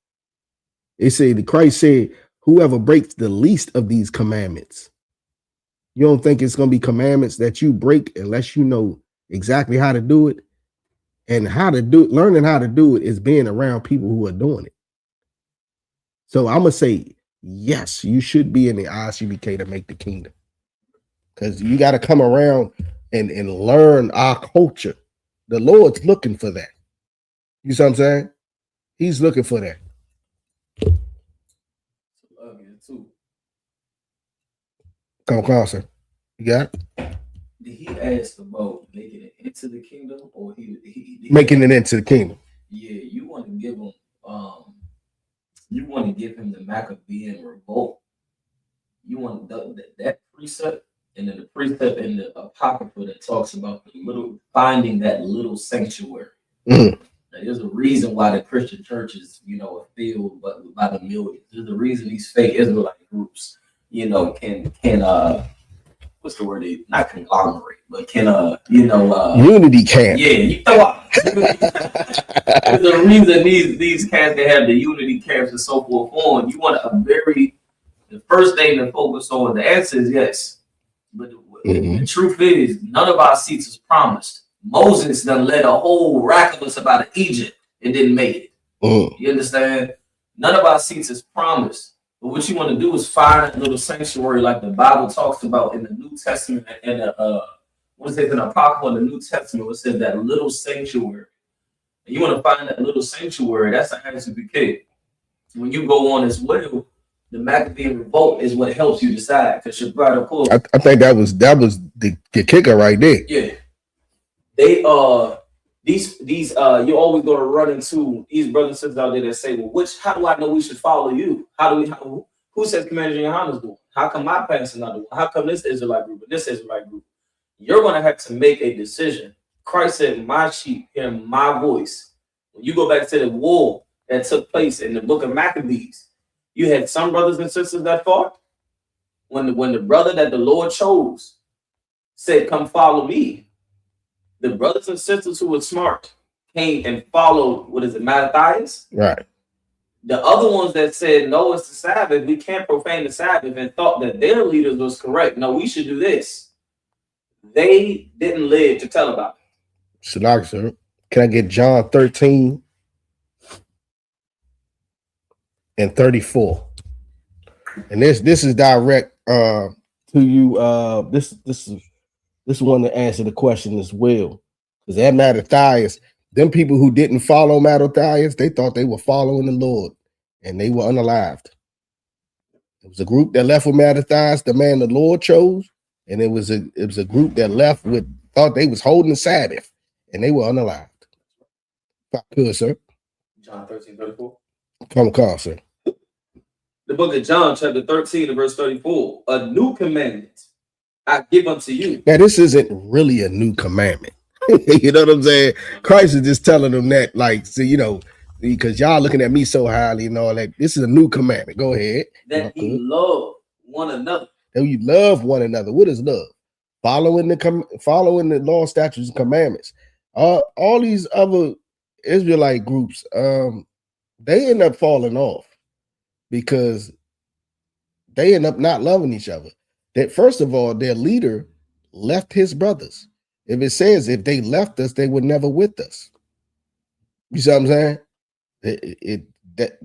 They say, the Christ said, whoever breaks the least of these commandments. You don't think it's going to be commandments that you break unless you know exactly how to do it? And learning how to do it is being around people who are doing it. So I'm going to say, yes, you should be in the I.S.U.P.K to make the kingdom. Because you got to come around and learn our culture. The Lord's looking for that. You see what I'm saying? He's looking for that. Come on, sir. You got it? Did he ask about making it into the kingdom, or he making it into the kingdom? Yeah, you want to give him the Maccabean revolt. You want that precept, and then the precept in the Apocrypha that talks about finding that little sanctuary. Mm-hmm. Now, there's a reason why the Christian churches, are filled by the millions. There's a reason these fake Israelite groups, can what's the word? Not conglomerate, but can unity camp. Yeah, you throw out. There's a reason these cats they have the unity camps and so forth on. You want the first thing to focus on. The answer is yes, but the truth is none of our seats is promised. Moses done led a whole rack of us about Egypt and didn't make it. You understand? None of our seats is promised. But what you want to do is find a little sanctuary like the Bible talks about in the New Testament and in the Apocrypha in the New Testament, it says that little sanctuary. And you want to find that little sanctuary, that's the I.S.U.P.K. When you go on as well, the Maccabean revolt is what helps you decide. Because your brother, of course. I think that was the kicker right there. Yeah. They these you're always going to run into these brothers and sisters out there that say, well, how do I know we should follow you? Who says Commander Yahanna's doing? How come my pastor's not doing? How come this Israelite group and this Israelite group? You're going to have to make a decision. Christ said, my sheep hear my voice. When you go back to the war that took place in the book of Maccabees, you had some brothers and sisters that fought. When the brother that the Lord chose said, come follow me, the brothers and sisters who were smart came and followed, Matthias? Right. The other ones that said, no, it's the Sabbath, we can't profane the Sabbath, and thought that their leaders was correct. No, we should do this. They didn't live to tell about it. Sadak, sir. Can I get John 13 and 34? And this is direct to you. This is one to answer the question as well. Because that Matthias, them people who didn't follow Matthias, they thought they were following the Lord, and they were unalived. It was a group that left with Matthias, the man the Lord chose, and it was a group that left thought they was holding the Sabbath, and they were unalived. Good, sir. John 13:34. Come on, sir. The book of John, chapter 13, verse 34. A new commandment I give unto you. Now, this isn't really a new commandment. You know what I'm saying? Christ is just telling them that, because y'all looking at me so highly and all that. This is a new commandment. Go ahead. That you love one another. That you love one another. What is love? Following the law, statutes, and commandments. All these other Israelite groups, they end up falling off because they end up not loving each other. that first of all, their leader left his brothers. If it says if they left us, they were never with us. You see what I'm saying? That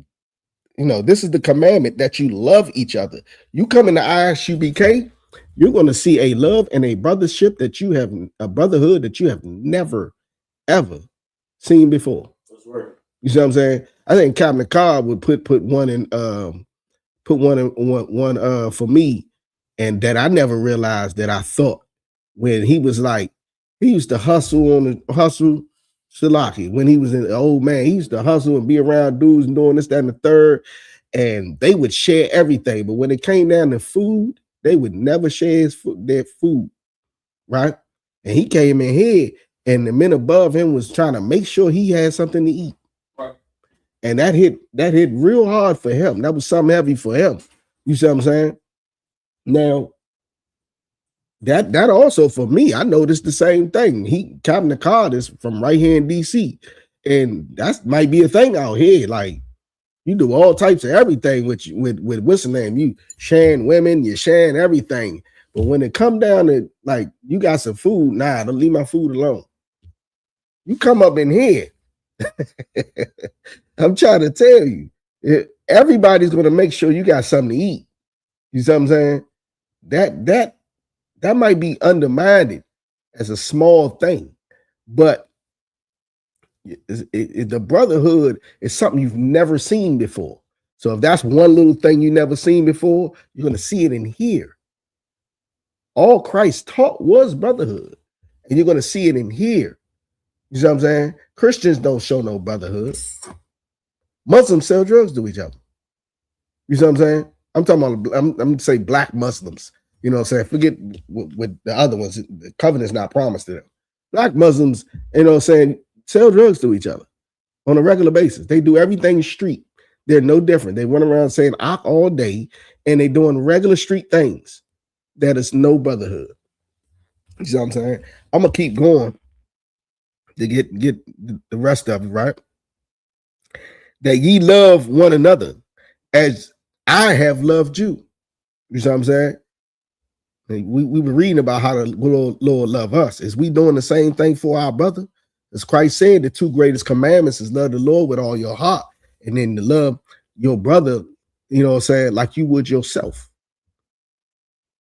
this is the commandment that you love each other. You come into I.S.U.P.K, you're going to see a love and a brothership that you have, a brotherhood that you have never ever seen before. That's right. You see what I'm saying? I think Captain Cobb would put one in for me, and that I never realized that I thought when he was like, he used to hustle Shalaki when he was an old man. He used to hustle and be around dudes and doing this, that, and the third, and they would share everything. But when it came down to food, they would never share their food, right? And he came in here, and the men above him was trying to make sure he had something to eat. Right. And that hit real hard for him. That was something heavy for him. You see what I'm saying? Now, that also for me, I noticed the same thing. Captain Card is from right here in DC, and that might be a thing out here. Like, you do all types of everything with what's the name? You sharing women, you sharing everything. But when it come down to like, you got some food, nah, don't leave my food alone. You come up in here. I'm trying to tell you, everybody's going to make sure you got something to eat. You see what I'm saying? That might be undermined as a small thing, but the brotherhood is something you've never seen before. So if that's one little thing you never seen before, you're going to see it in here. All Christ taught was brotherhood, and you're going to see it in here. You see what I'm saying? Christians don't show no brotherhood. Muslims sell drugs to each other. You see what I'm saying? I'm talking about, I'm going to say black Muslims. You know what I'm saying? Forget with the other ones. The covenant's not promised to them. Black Muslims, you know what I'm saying, sell drugs to each other on a regular basis. They do everything street. They're no different. They run around saying "ak" all day, and they doing regular street things. That is no brotherhood. You see what I'm saying? I'm going to keep going to get the rest of it, right? That ye love one another as I have loved you. You see what I'm saying? We were reading about how the Lord love us. Is we doing the same thing for our brother? As Christ said, the two greatest commandments is love the Lord with all your heart, and then to love your brother, you know what I'm saying, like you would yourself.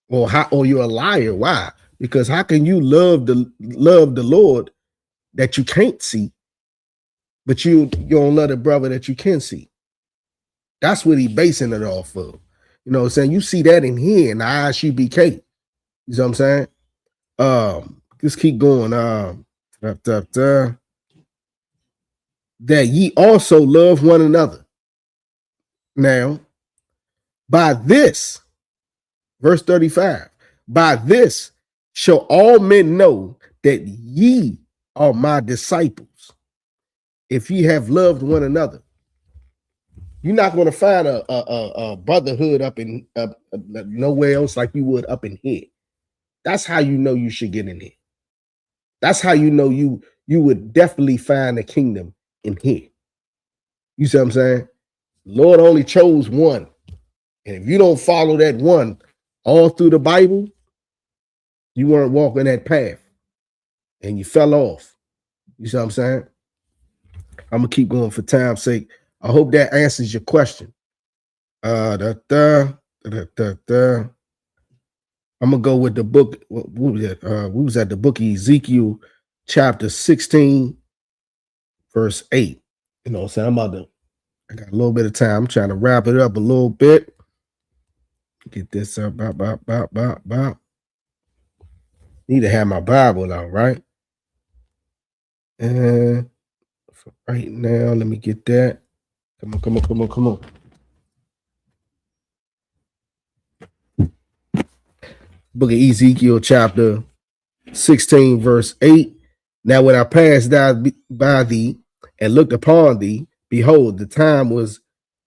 Or you're a liar. Why? Because how can you love the Lord that you can't see, but you don't love the brother that you can see? That's what he's basing it off of. You know what I'm saying? You see that in here in the I.S.U.P.K. You know what I'm saying? Just keep going. That ye also love one another. Now, by this, verse 35, by this shall all men know that ye are my disciples, if ye have loved one another. You're not going to find a brotherhood up nowhere else like you would up in here. That's how you know you should get in here. That's how you know you would definitely find the kingdom in here. You see what I'm saying? Lord only chose one. And if you don't follow that one all through the Bible, you weren't walking that path and you fell off. You see what I'm saying? I'm going to keep going for time's sake. I hope that answers your question. I'm gonna go with the book. What was that? We was at the book of Ezekiel, chapter 16, verse 8. You know what I'm saying? I got a little bit of time. I'm trying to wrap it up a little bit. Get this up. Need to have my Bible out, right? And for right now, let me get that. Come on. Book of Ezekiel, chapter 16, verse 8. Now, when I passed by thee and looked upon thee, behold, the time was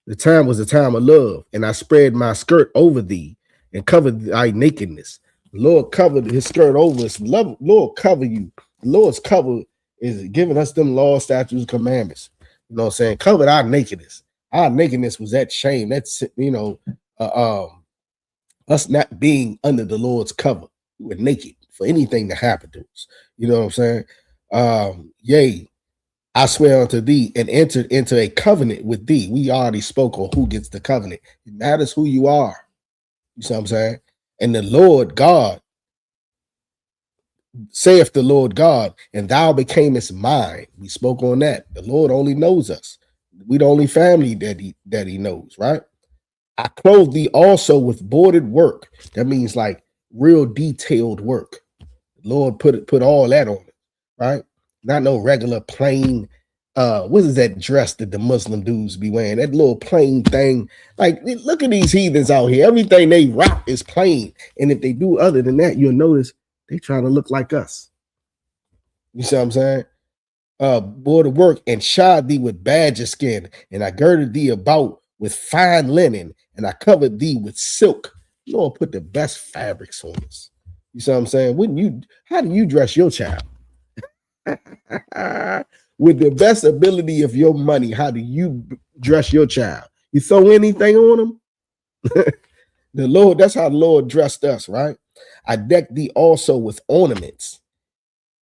the time of love, and I spread my skirt over thee and covered thy nakedness. The Lord covered his skirt over us. Lord cover you. The Lord's cover is giving us them laws, statutes, commandments. You know what I'm saying? Covered our nakedness. Our nakedness was that shame. That's, Us not being under the Lord's cover. We were naked for anything to happen to us. You know what I'm saying? Yea, I swear unto thee and entered into a covenant with thee. We already spoke on who gets the covenant. It matters who you are. You see what I'm saying? And the Lord God, saith the Lord God, and thou becamest mine. We spoke on that. The Lord only knows us. We the only family that he knows, right? I clothe thee also with bordered work. That means like real detailed work. The Lord put all that on it, right? Not no regular plain. What is that dress that the Muslim dudes be wearing? That little plain thing. Like, look at these heathens out here. Everything they rock is plain. And if they do other than that, you'll notice they trying to look like us. You see what I'm saying? Bordered work, and shod thee with badger skin, and I girded thee about with fine linen, and I covered thee with silk. Lord put the best fabrics on us. You see what I'm saying? How do you dress your child? With the best ability of your money, how do you dress your child? You throw anything on them? The Lord, that's how the Lord dressed us, right? I decked thee also with ornaments,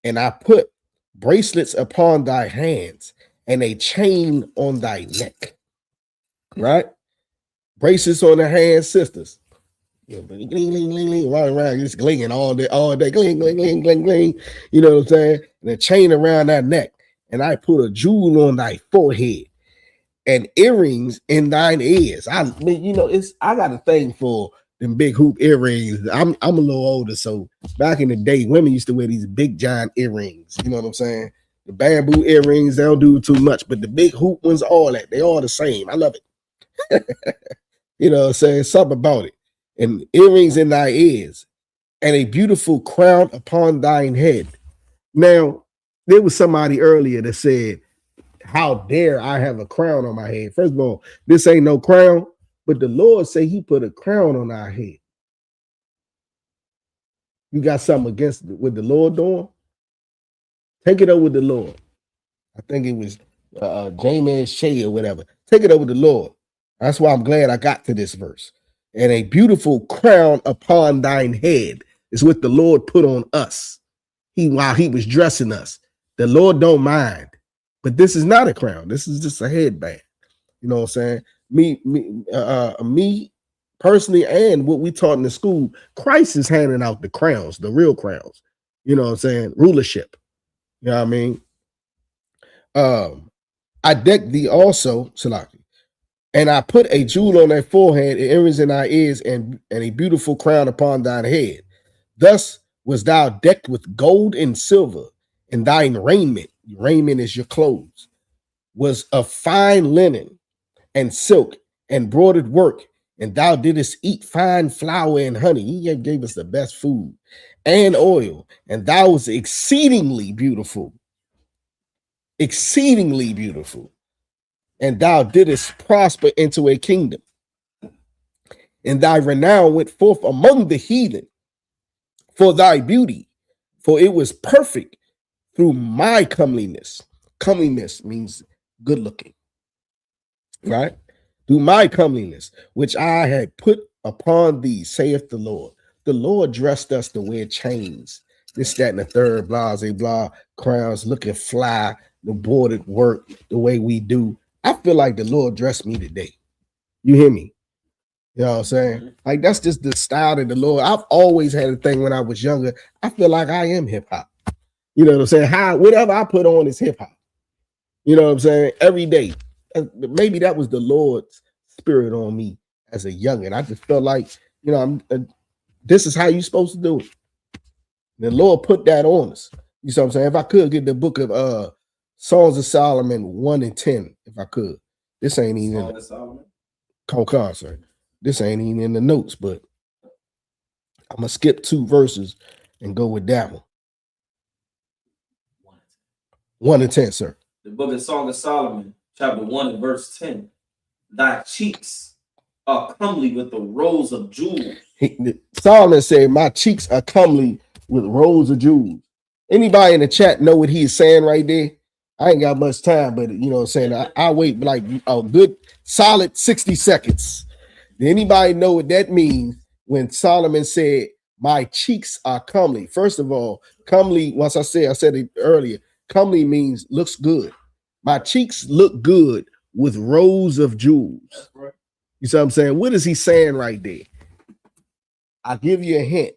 and I put bracelets upon thy hands and a chain on thy neck, right? Bracelets on the hands, sisters. Gling, gling, gling, gling, running around just glinging all day, gling, gling, gling, gling, gling. You know what I'm saying? And a chain around that neck. And I put a jewel on thy forehead and earrings in thine ears. I got a thing for them big hoop earrings. I'm a little older, so back in the day, women used to wear these big giant earrings. You know what I'm saying? The bamboo earrings, they don't do too much, but the big hoop ones, all that, they all the same. I love it. You know what I'm saying? Something about it. And earrings in thy ears, and a beautiful crown upon thine head. Now, there was somebody earlier that said, how dare I have a crown on my head? First of all, this ain't no crown, but the Lord say he put a crown on our head. You got something against with the Lord doing? Take it up with the Lord. I think it was James Shea or whatever. Take it up with the Lord. That's why I'm glad I got to this verse. And a beautiful crown upon thine head is what the Lord put on us. While he was dressing us. The Lord don't mind. But this is not a crown. This is just a headband. You know what I'm saying? Me personally, and what we taught in the school, Christ is handing out the crowns, the real crowns. You know what I'm saying? Rulership. You know what I mean? I decked thee also, Salaki, and I put a jewel on thy forehead, and earrings in thy ears, and a beautiful crown upon thine head. Thus was thou decked with gold and silver, and thine raiment is your clothes, was of fine linen and silk and broidered work, and thou didst eat fine flour and honey. He gave us the best food and oil, and thou was exceedingly beautiful, and thou didst prosper into a kingdom, and thy renown went forth among the heathen for thy beauty, for it was perfect through my comeliness. Comeliness means good looking, right? Through my comeliness, which I had put upon thee, saith the Lord. The Lord dressed us to wear chains, this, that, and the third, blah, blah, crowns, looking fly, the bordered work, the way we do. I feel like the Lord dressed me today. You hear me? You know what I'm saying? Like, that's just the style of the Lord. I've always had a thing when I was younger. I feel like I am hip hop. You know what I'm saying? Whatever I put on is hip hop. You know what I'm saying? Every day. Maybe that was the Lord's spirit on me as a youngin'. I just felt like, you know, this is how you're supposed to do it. The Lord put that on us. You know what I'm saying? If I could get the book of Songs of Solomon 1 and 10, if I could. This ain't even in the This ain't even in the notes, but I'm gonna skip 2 verses and go with that one. 1 and 10, sir. The book of Song of Solomon, chapter 1 and verse 10. Thy cheeks are comely with the rows of jewels. Solomon said, my cheeks are comely with rows of jewels. Anybody in the chat know what he's saying right there? I ain't got much time, but you know what I'm saying? I'll wait like a good solid 60 seconds. Did anybody know what that means? when Solomon said, my cheeks are comely. First of all, comely, once I said it earlier, comely means looks good. My cheeks look good with rows of jewels. Right. You see what I'm saying? What is he saying right there? I'll give you a hint.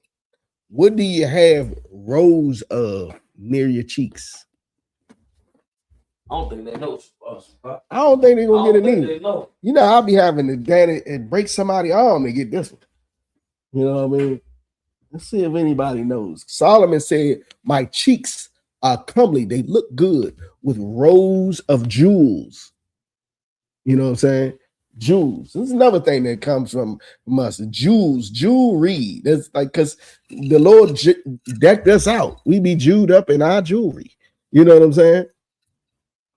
What do you have rows of near your cheeks? I don't think they know. I don't think they're gonna get it either. Know. You know, I'll be having to get it and break somebody's arm to get this one. You know what I mean? Let's see if anybody knows. Solomon said, my cheeks are comely. They look good with rows of jewels. You know what I'm saying? Jewels. This is another thing that comes from us. Jewels, jewelry. That's like, because the Lord decked us out. We be jeweled up in our jewelry. You know what I'm saying?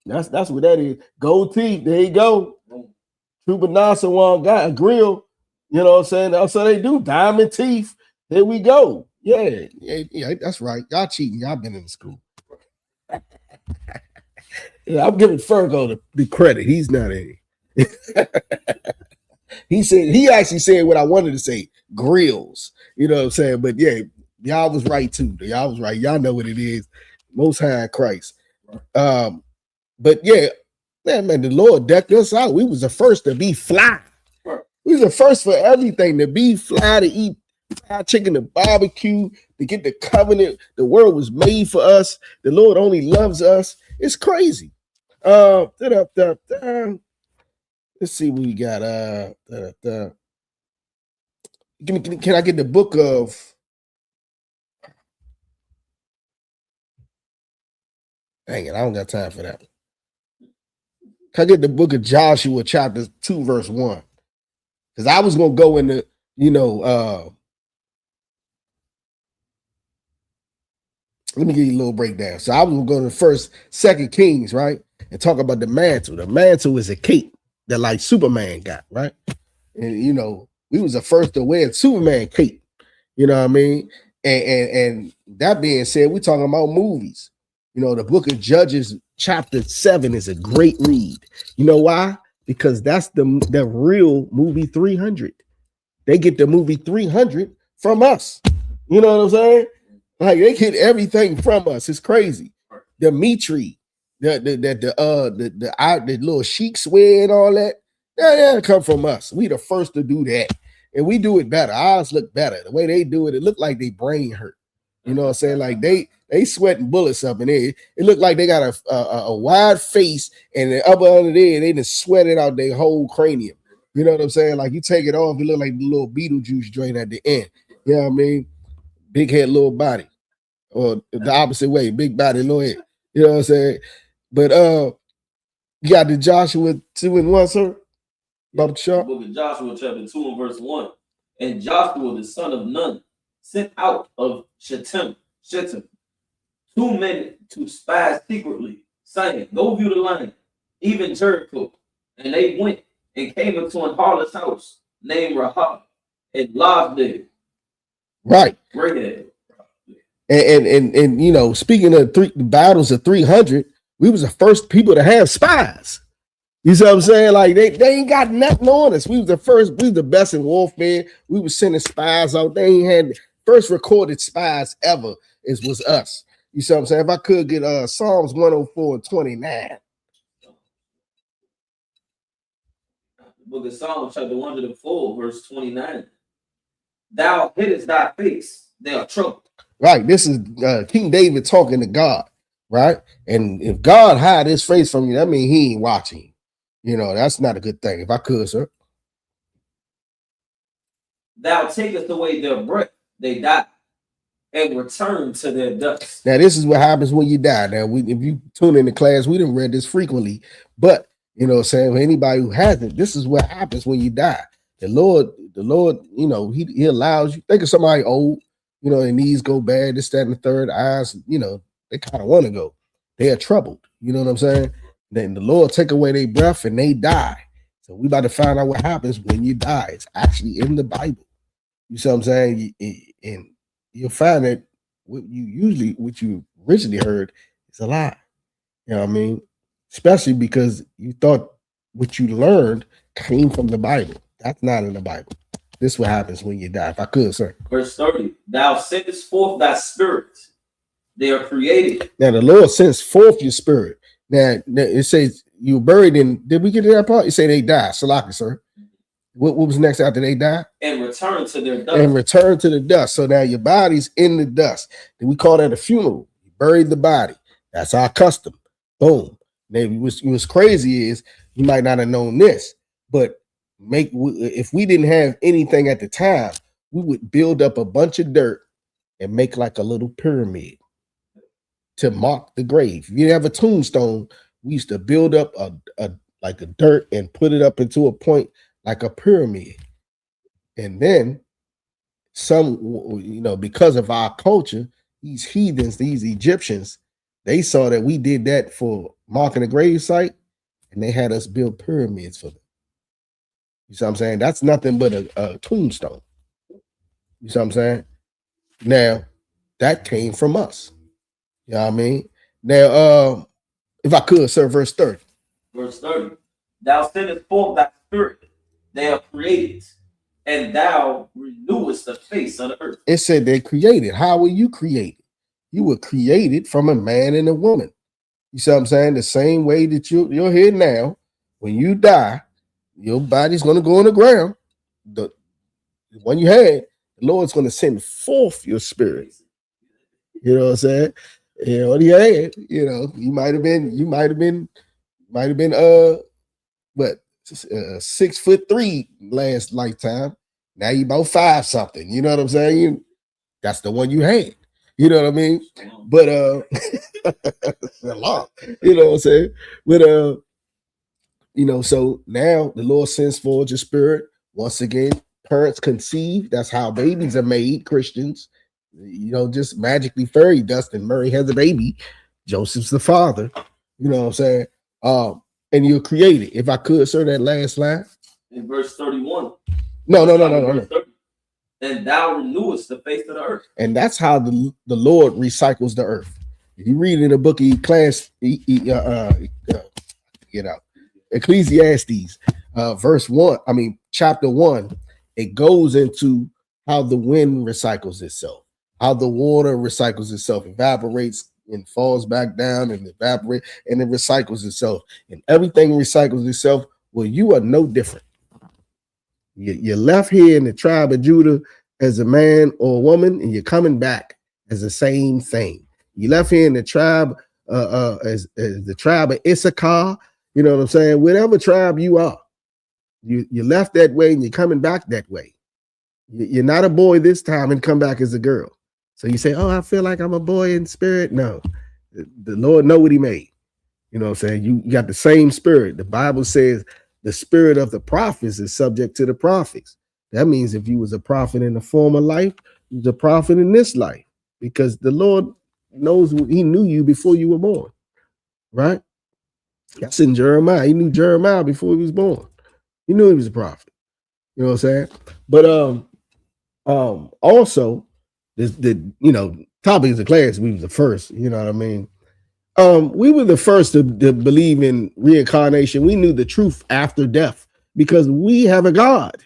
That's what that is. Gold teeth. There you go. True Banasa one got a grill. You know what I'm saying? That's how they do. Diamond teeth. There we go. Yeah, that's right. Y'all cheating. Y'all been in the school. Yeah, I'm giving Fergo the credit. He's not in. He actually said what I wanted to say. Grills. You know what I'm saying? But yeah, y'all was right too. Y'all was right. Y'all know what it is. Most High in Christ. But yeah, man, the Lord decked us out. We was the first to be fly. We was the first for everything to be fly, to eat fried chicken, to barbecue, to get the covenant. The world was made for us. The Lord only loves us. It's crazy. Let's see what we got. Can I get the book of? Dang it, I don't got time for that. Can I get the book of Joshua, chapter 2, verse 1? Because I was gonna go into, let me give you a little breakdown. So I was gonna go to the first, 2 Kings, right? And talk about the mantle. The mantle is a cape that like Superman got, right? And we was the first to wear Superman cape. You know what I mean? And that being said, we're talking about movies. The book of Judges, chapter 7 is a great read. You know why? Because that's the real movie 300. They get the movie 300 from us. You know what I'm saying? Like they get everything from us. It's crazy. The Mitri, the little sheiks wear and all that. Yeah, come from us. We the first to do that. And we do it better. Ours look better. The way they do it, it look like they brain hurt. You know what I'm saying? Like they sweating bullets up in there. It looked like they got a wide face, and the upper under there, they just sweated out their whole cranium. You know what I'm saying? Like you take it off, it look like the little Beetlejuice joint at the end. You know what I mean? Big head, little body. Or the opposite way, big body, little head. You know what I'm saying? But you got the Joshua 2 and 1, sir? Book of Joshua, chapter 2 and verse 1. And Joshua, the son of Nun, sent out of Shittim 2 men to spy secretly, saying, go view the land, even Jericho. And they went and came into an harlot's house named Rahab and lodged there. Right. Right. And speaking of the battles of 300, we was the first people to have spies. You see what I'm saying? Like they ain't got nothing on us. We was the first, we was the best in warfare. We was sending spies out. They ain't had first recorded spies ever. Was us. You see what I'm saying? If I could get Psalms 104 and 29. Book of Psalms, chapter 104, verse 29. Thou hiddest thy face, they are troubled. Right. This is King David talking to God, right? And if God hide his face from you, that means he ain't watching. That's not a good thing. If I could, sir. Thou takest away their breath, they die, and return to their dust. Now, this is what happens when you die. Now, if you tune in the class, we didn't read this frequently, but saying for anybody who hasn't, this is what happens when you die. The Lord, he allows you. Think of somebody old, their knees go bad, this, that, and the third, eyes, they kind of want to go. They are troubled. You know what I'm saying? Then the Lord take away their breath and they die. So we about to find out what happens when you die. It's actually in the Bible. You see what I'm saying? And you'll find that what you originally heard is a lie. You know what I mean? Especially because you thought what you learned came from the Bible. That's not in the Bible. This is what happens when you die. If I could, sir. Verse 30. Thou sendest forth thy spirit. They are created. Now the Lord sends forth your spirit. Now it says you were buried in. Did we get to that part? You say they died. Salaki, sir. What was next after they died? And return to their dust. And return to the dust. So now your body's in the dust. Then we call that a funeral. You buried the body. That's our custom. Boom. Now what's crazy is you might not have known this, but if we didn't have anything at the time, we would build up a bunch of dirt and make like a little pyramid to mark the grave. If you didn't have a tombstone, we used to build up a dirt and put it up into a point like a pyramid. And then because of our culture, these heathens, these Egyptians, they saw that we did that for marking a grave site, and they had us build pyramids for them. You see what I'm saying? That's nothing but a tombstone. You see what I'm saying? Now, that came from us. You know what I mean? Now, if I could, sir, verse 30. Verse 30. Thou sendest forth thy spirit. They are created, and thou renewest the face of the earth. It said they created. How were you created? You were created from a man and a woman. You see what I'm saying? The same way that you're here now, when you die, your body's going to go on the ground. The one you had, the Lord's going to send forth your spirit. You know what I'm saying? You know what he had. You might have been what 6'3" last lifetime. Now you about 5 something. You know what I'm saying? That's the one you had. You know what I mean? But a lot. You know what I'm saying? But so now the Lord sends forth your spirit. Once again, parents conceive. That's how babies are made, Christians. Just magically fairy dust, and Mary has a baby. Joseph's the father. You know what I'm saying? And you're created. If I could, sir, that last line. In verse 31. No. And thou renewest the face of the earth. And that's how the Lord recycles the earth. If you read in the book of Ecclesiastes, chapter 1, it goes into how the wind recycles itself, how the water recycles itself, evaporates and falls back down and evaporates, and it recycles itself. And everything recycles itself. Well, you are no different. You're left here in the tribe of Judah as a man or a woman, and you're coming back as the same thing. You left here in the tribe as the tribe of I.S.U.P.K. You know what I'm saying? Whatever tribe you are, you left that way and you're coming back that way. You're not a boy this time and come back as a girl. So you say, oh, I feel like I'm a boy in spirit. No, the Lord know what he made. You know what I'm saying? You got the same spirit. The Bible says the spirit of the prophets is subject to the prophets. That means if you was a prophet in the former life, you was a prophet in this life, because the Lord knows he knew you before you were born, right? That's in Jeremiah. He knew Jeremiah before he was born. He knew he was a prophet. You know what I'm saying? But also the topic of the class, we was the first. You know what I mean? We were the first to believe in reincarnation. We knew the truth after death because we have a God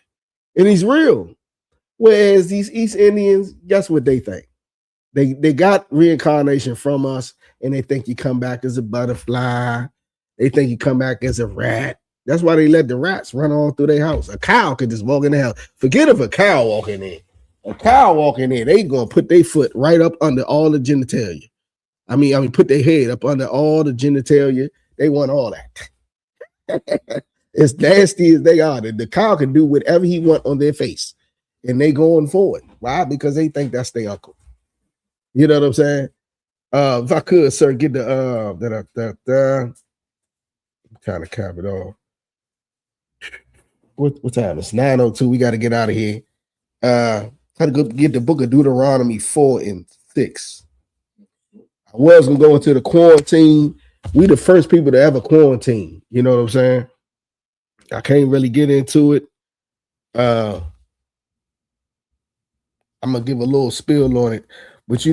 and he's real. Whereas these East Indians, guess what they think? They got reincarnation from us, and they think you come back as a butterfly. They think you come back as a rat. That's why they let the rats run all through their house. A cow could just walk in the house. Forget if a cow walking in. A cow walking in, they gonna put their foot right up under all the genitalia. I mean, put their head up under all the genitalia. They want all that. As nasty as they are, the cow can do whatever he want on their face, and they going forward. Why? Because they think that's their uncle. You know what I'm saying? If I could, sir, get the I'm trying to cap it off. What time? It's 9:02. We got to get out of here. Had to go get the book of Deuteronomy 4 and 6. I was gonna go into the quarantine. We the first people to ever quarantine. You know what I'm saying? I can't really get into it. I'm gonna give a little spill on it, but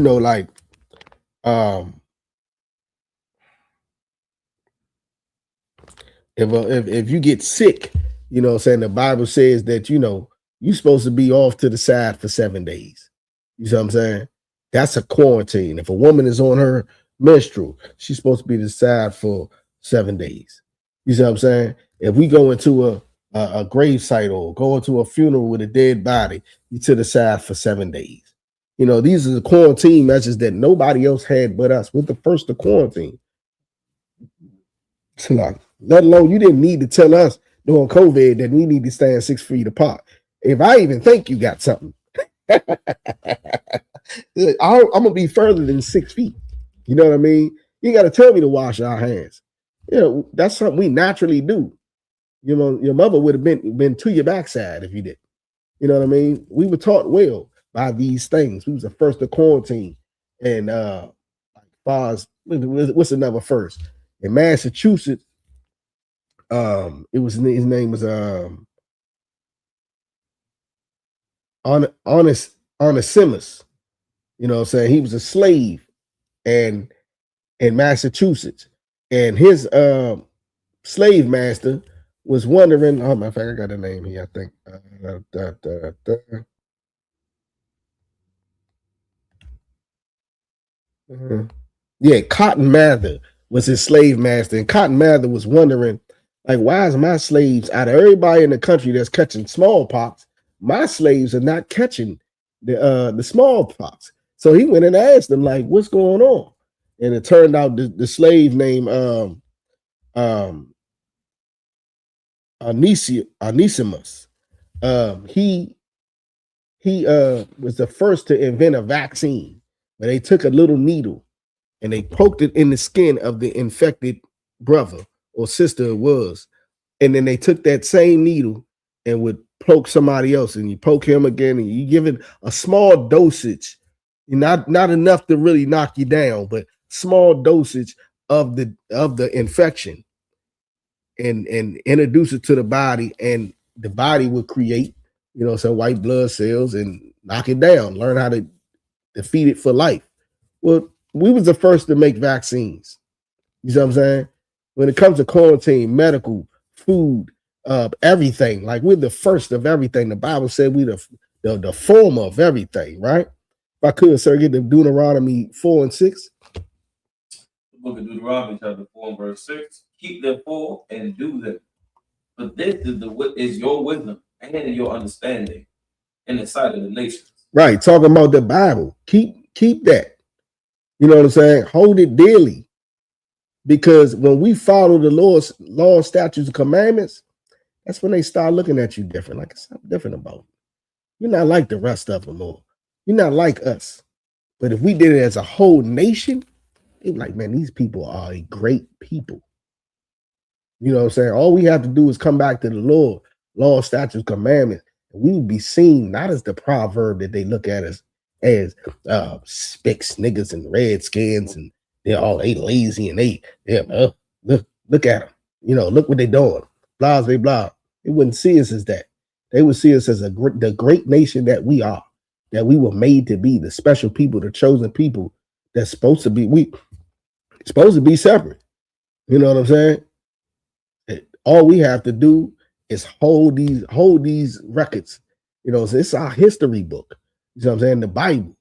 if you get sick, you know what I'm saying, the Bible says that you're supposed to be off to the side for 7 days. You see what I'm saying? That's a quarantine. If a woman is on her menstrual, she's supposed to be to the side for 7 days. You see what I'm saying? If we go into a grave site or go into a funeral with a dead body, you to the side for 7 days. You know, these are the quarantine measures that nobody else had but us. We're the first to quarantine. So like, let alone you didn't need to tell us during COVID that we need to stand 6 feet apart. If I even think you got something, I'm gonna be further than 6 feet. You know what I mean? You got to tell me to wash our hands. You know, that's something we naturally do. You know, your mother would have been to your backside if you did. You know what I mean? We were taught well by these things. We was the first to quarantine. And far as what's another first? In Massachusetts, it was his name was Onesimus. You know what I'm saying? He was a slave and in Massachusetts. And his slave master was wondering, oh, matter of fact, I got a name here, I think. Yeah, Cotton Mather was his slave master. And Cotton Mather was wondering, like, why is my slaves, out of everybody in the country that's catching smallpox, my slaves are not catching the smallpox? So he went and asked them, like, what's going on? And it turned out the slave named Onesimus. He was the first to invent a vaccine, where they took a little needle and they poked it in the skin of the infected brother or sister it was, and then they took that same needle and would poke somebody else, and you poke him again, and you give it a small dosage, not enough to really knock you down, but small dosage of the infection, and introduce it to the body, and the body would create, you know, some white blood cells and knock it down, learn how to defeat it for life. Well, we was the first to make vaccines. You see what I'm saying? When it comes to quarantine, medical, food, everything, like we're the first of everything. The Bible said we the former of everything, right? If I could, sir, get the Deuteronomy 4 and 6. The book of Deuteronomy, chapter 4 and verse 6. Keep therefore and do them. But this is your wisdom and your understanding in the sight of the nations. Right, talking about the Bible. Keep that. You know what I'm saying? Hold it dearly. Because when we follow the Lord's law, statutes, and commandments, that's when they start looking at you different. Like, it's something different about you. You're not like the rest of them, or you're not like us. But if we did it as a whole nation, they'd be like, man, these people are a great people. You know what I'm saying? All we have to do is come back to the Lord, law, statutes, commandments, and we will be seen not as the proverb that they look at us as spicks, niggas, and redskins, and they lazy, and look at them. You know, look what they doing. Blah, blah, blah. They wouldn't see us as that. They would see us as the great nation that we are, that we were made to be, the special people, the chosen people that's supposed to be separate. You know what I'm saying? All we have to do is hold these records. You know, it's our history book. You know what I'm saying? The Bible.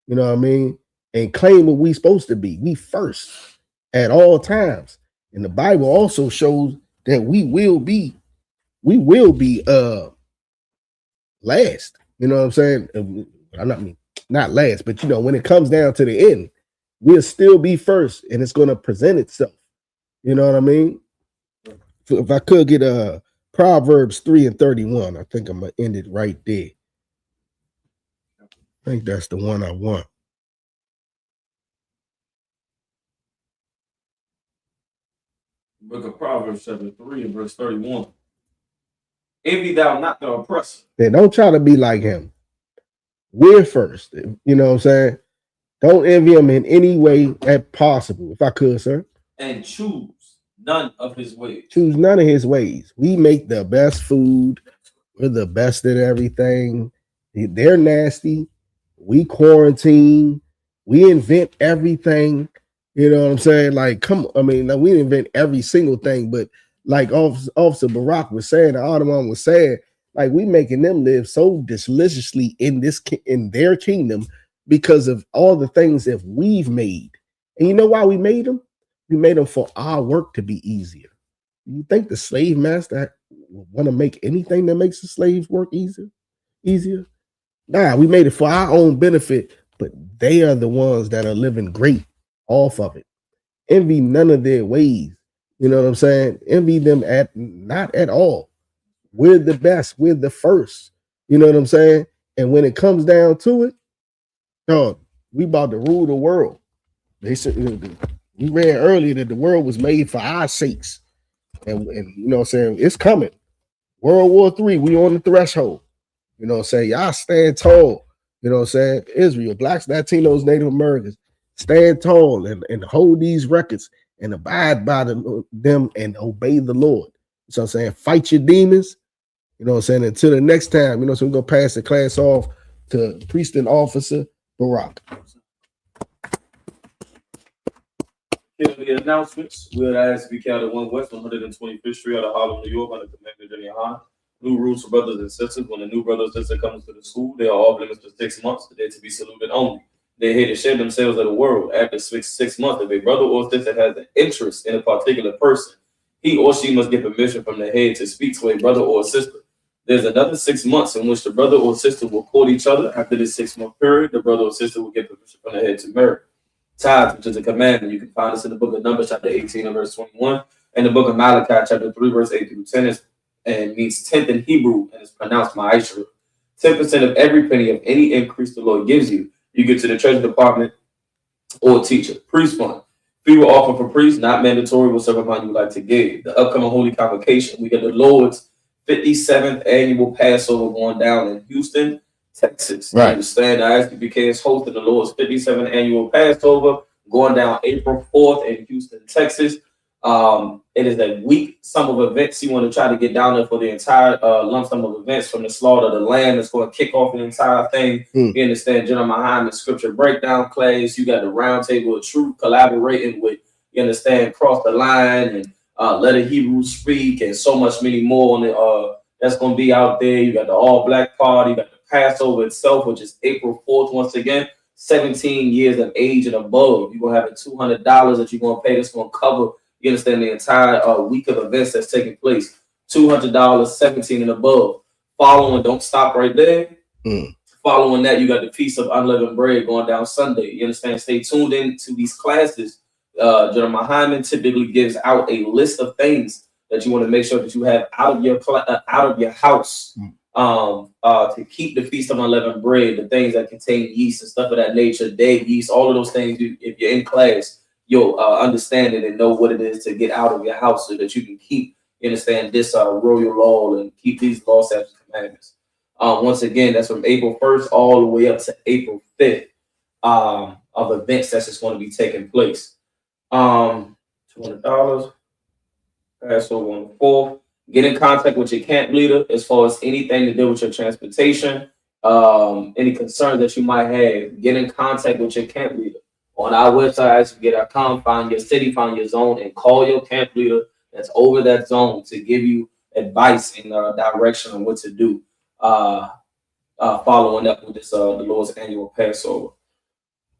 You know what I mean? And claim what we supposed to be. We first at all times. And the Bible also shows that we will be last. You know what I'm saying? I'm not last, but you know, when it comes down to the end, we'll still be first, and it's going to present itself. You know what I mean? So if I could get Proverbs 3 and 31, I think I'm gonna end it right there. I think that's the one I want. Book of Proverbs, chapter 3 and verse 31. Envy thou not the oppressor. Then don't try to be like him. We're first. You know what I'm saying? Don't envy him in any way that possible. If I could, sir. And choose none of his ways. Choose none of his ways. We make the best food. We're the best at everything. They're nasty. We quarantine. We invent everything. You know what I'm saying? Like, we invent every single thing, but like Officer Barack was saying, the Ottoman was saying, Like we making them live so deliciously in their kingdom because of all the things that we've made. And you know why we made them? We made them for our work to be easier. You think the slave master want to make anything that makes the slaves work easier? Nah, we made it for our own benefit, but they are the ones that are living great off of it. Envy none of their ways. You know what I'm saying? Envy them not at all. We're the best. We're the first. You know what I'm saying? And when it comes down to it, dog, we about to rule the world. They said we read earlier that the world was made for our sakes. And you know what I'm saying? It's coming. World War III, we on the threshold. You know what I'm saying? Y'all stand tall. You know what I'm saying? Israel, blacks, Latinos, Native Americans, stand tall and hold these records and abide by them and obey the Lord. So I'm saying, fight your demons. You know what I'm saying? Until the next time, you know, so we're going to pass the class off to Priest and Officer Barack. Here are the announcements. We're at I.S.U.P.K out of 1 West 125th Street out of Harlem, New York, under Commander Yahanna. New rules for brothers and sisters. When a new brother or sister comes to the school, they are off limits for 6 months. They're to be saluted only. They're here to share themselves of the world. After 6 months, if a brother or sister has an interest in a particular person, he or she must get permission from the head to speak to a brother or sister. There's another 6 months in which the brother or sister will court each other. After this 6-month period, the brother or sister will get permission from the head to marry. Tithes, which is a commandment. You can find this in the book of Numbers, chapter 18 and verse 21, and the book of Malachi, chapter 3, verse 8 through 10, and means tenth in Hebrew, and it's pronounced I.S.U.P.K. 10% of every penny of any increase the Lord gives you, you get to the treasury department or teacher. Priest fund. Fee will offer for priests, not mandatory, whatever amount you would like to give. The upcoming Holy Convocation, we get the Lord's 57th annual Passover going down in Houston, Texas. Right. You understand? I.S.U.P.K is hosting the Lord's 57th annual Passover going down April 4th in Houston, Texas. It is a week sum of events. You want to try to get down there for the entire lump sum of events, from the slaughter of the lamb that's going to kick off the entire thing. You understand? General Muhammad's scripture breakdown class. You got the round table of truth collaborating with, you understand, Cross the Line and Let a Hebrew Speak and so much many more on the that's going to be out there. You got the all black party. You got the Passover itself, which is April 4th once again. 17 years of age and above. You're going to have $200 that you're going to pay that's going to cover, you understand, the entire week of events that's taking place. $200, 17 and above. Following, don't stop right there. Following that, you got the Feast of Unleavened Bread going down Sunday. You understand? Stay tuned in to these classes. General Muhammad typically gives out a list of things that you want to make sure that you have out of your house to keep the Feast of Unleavened Bread, the things that contain yeast and stuff of that nature, day yeast, all of those things. If you're in class, you'll understand it and know what it is to get out of your house so that you can keep, you understand, this royal law and keep these law, statutes, and commandments. Once again, that's from April 1st all the way up to April 5th of events that's just going to be taking place. $200, Passover on the 4th. Get in contact with your camp leader as far as anything to do with your transportation, any concerns that you might have. Get in contact with your camp leader. On our website, ISUPK.com, find your city, find your zone, and call your camp leader that's over that zone to give you advice and direction on what to do. Following up with this, the Lord's annual Passover.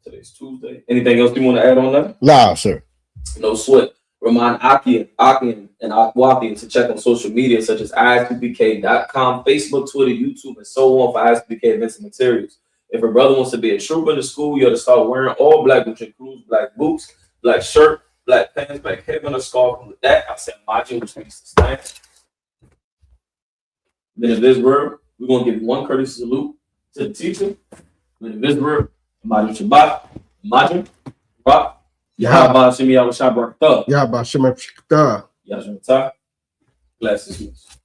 Today's Tuesday. Anything else you want to add on that? Nah, sir. No sweat. Remind Akin and Akwapian to check on social media such as ISUPK.com, Facebook, Twitter, YouTube, and so on for ISUPK events and materials. If a brother wants to be a trooper in the school, you have to start wearing all black, which includes black boots, black shirt, black pants, black headband, or scarf. And with that, I said Majin, which means to stand. Then in this word, we're going to give one courtesy salute to the teacher. Then in this word, Majin Shabbat, Majin, Rock. Yahabba Shemi Yahabba Shabbat. Yahabba Shemi Yahabba. Yashimata. Glasses.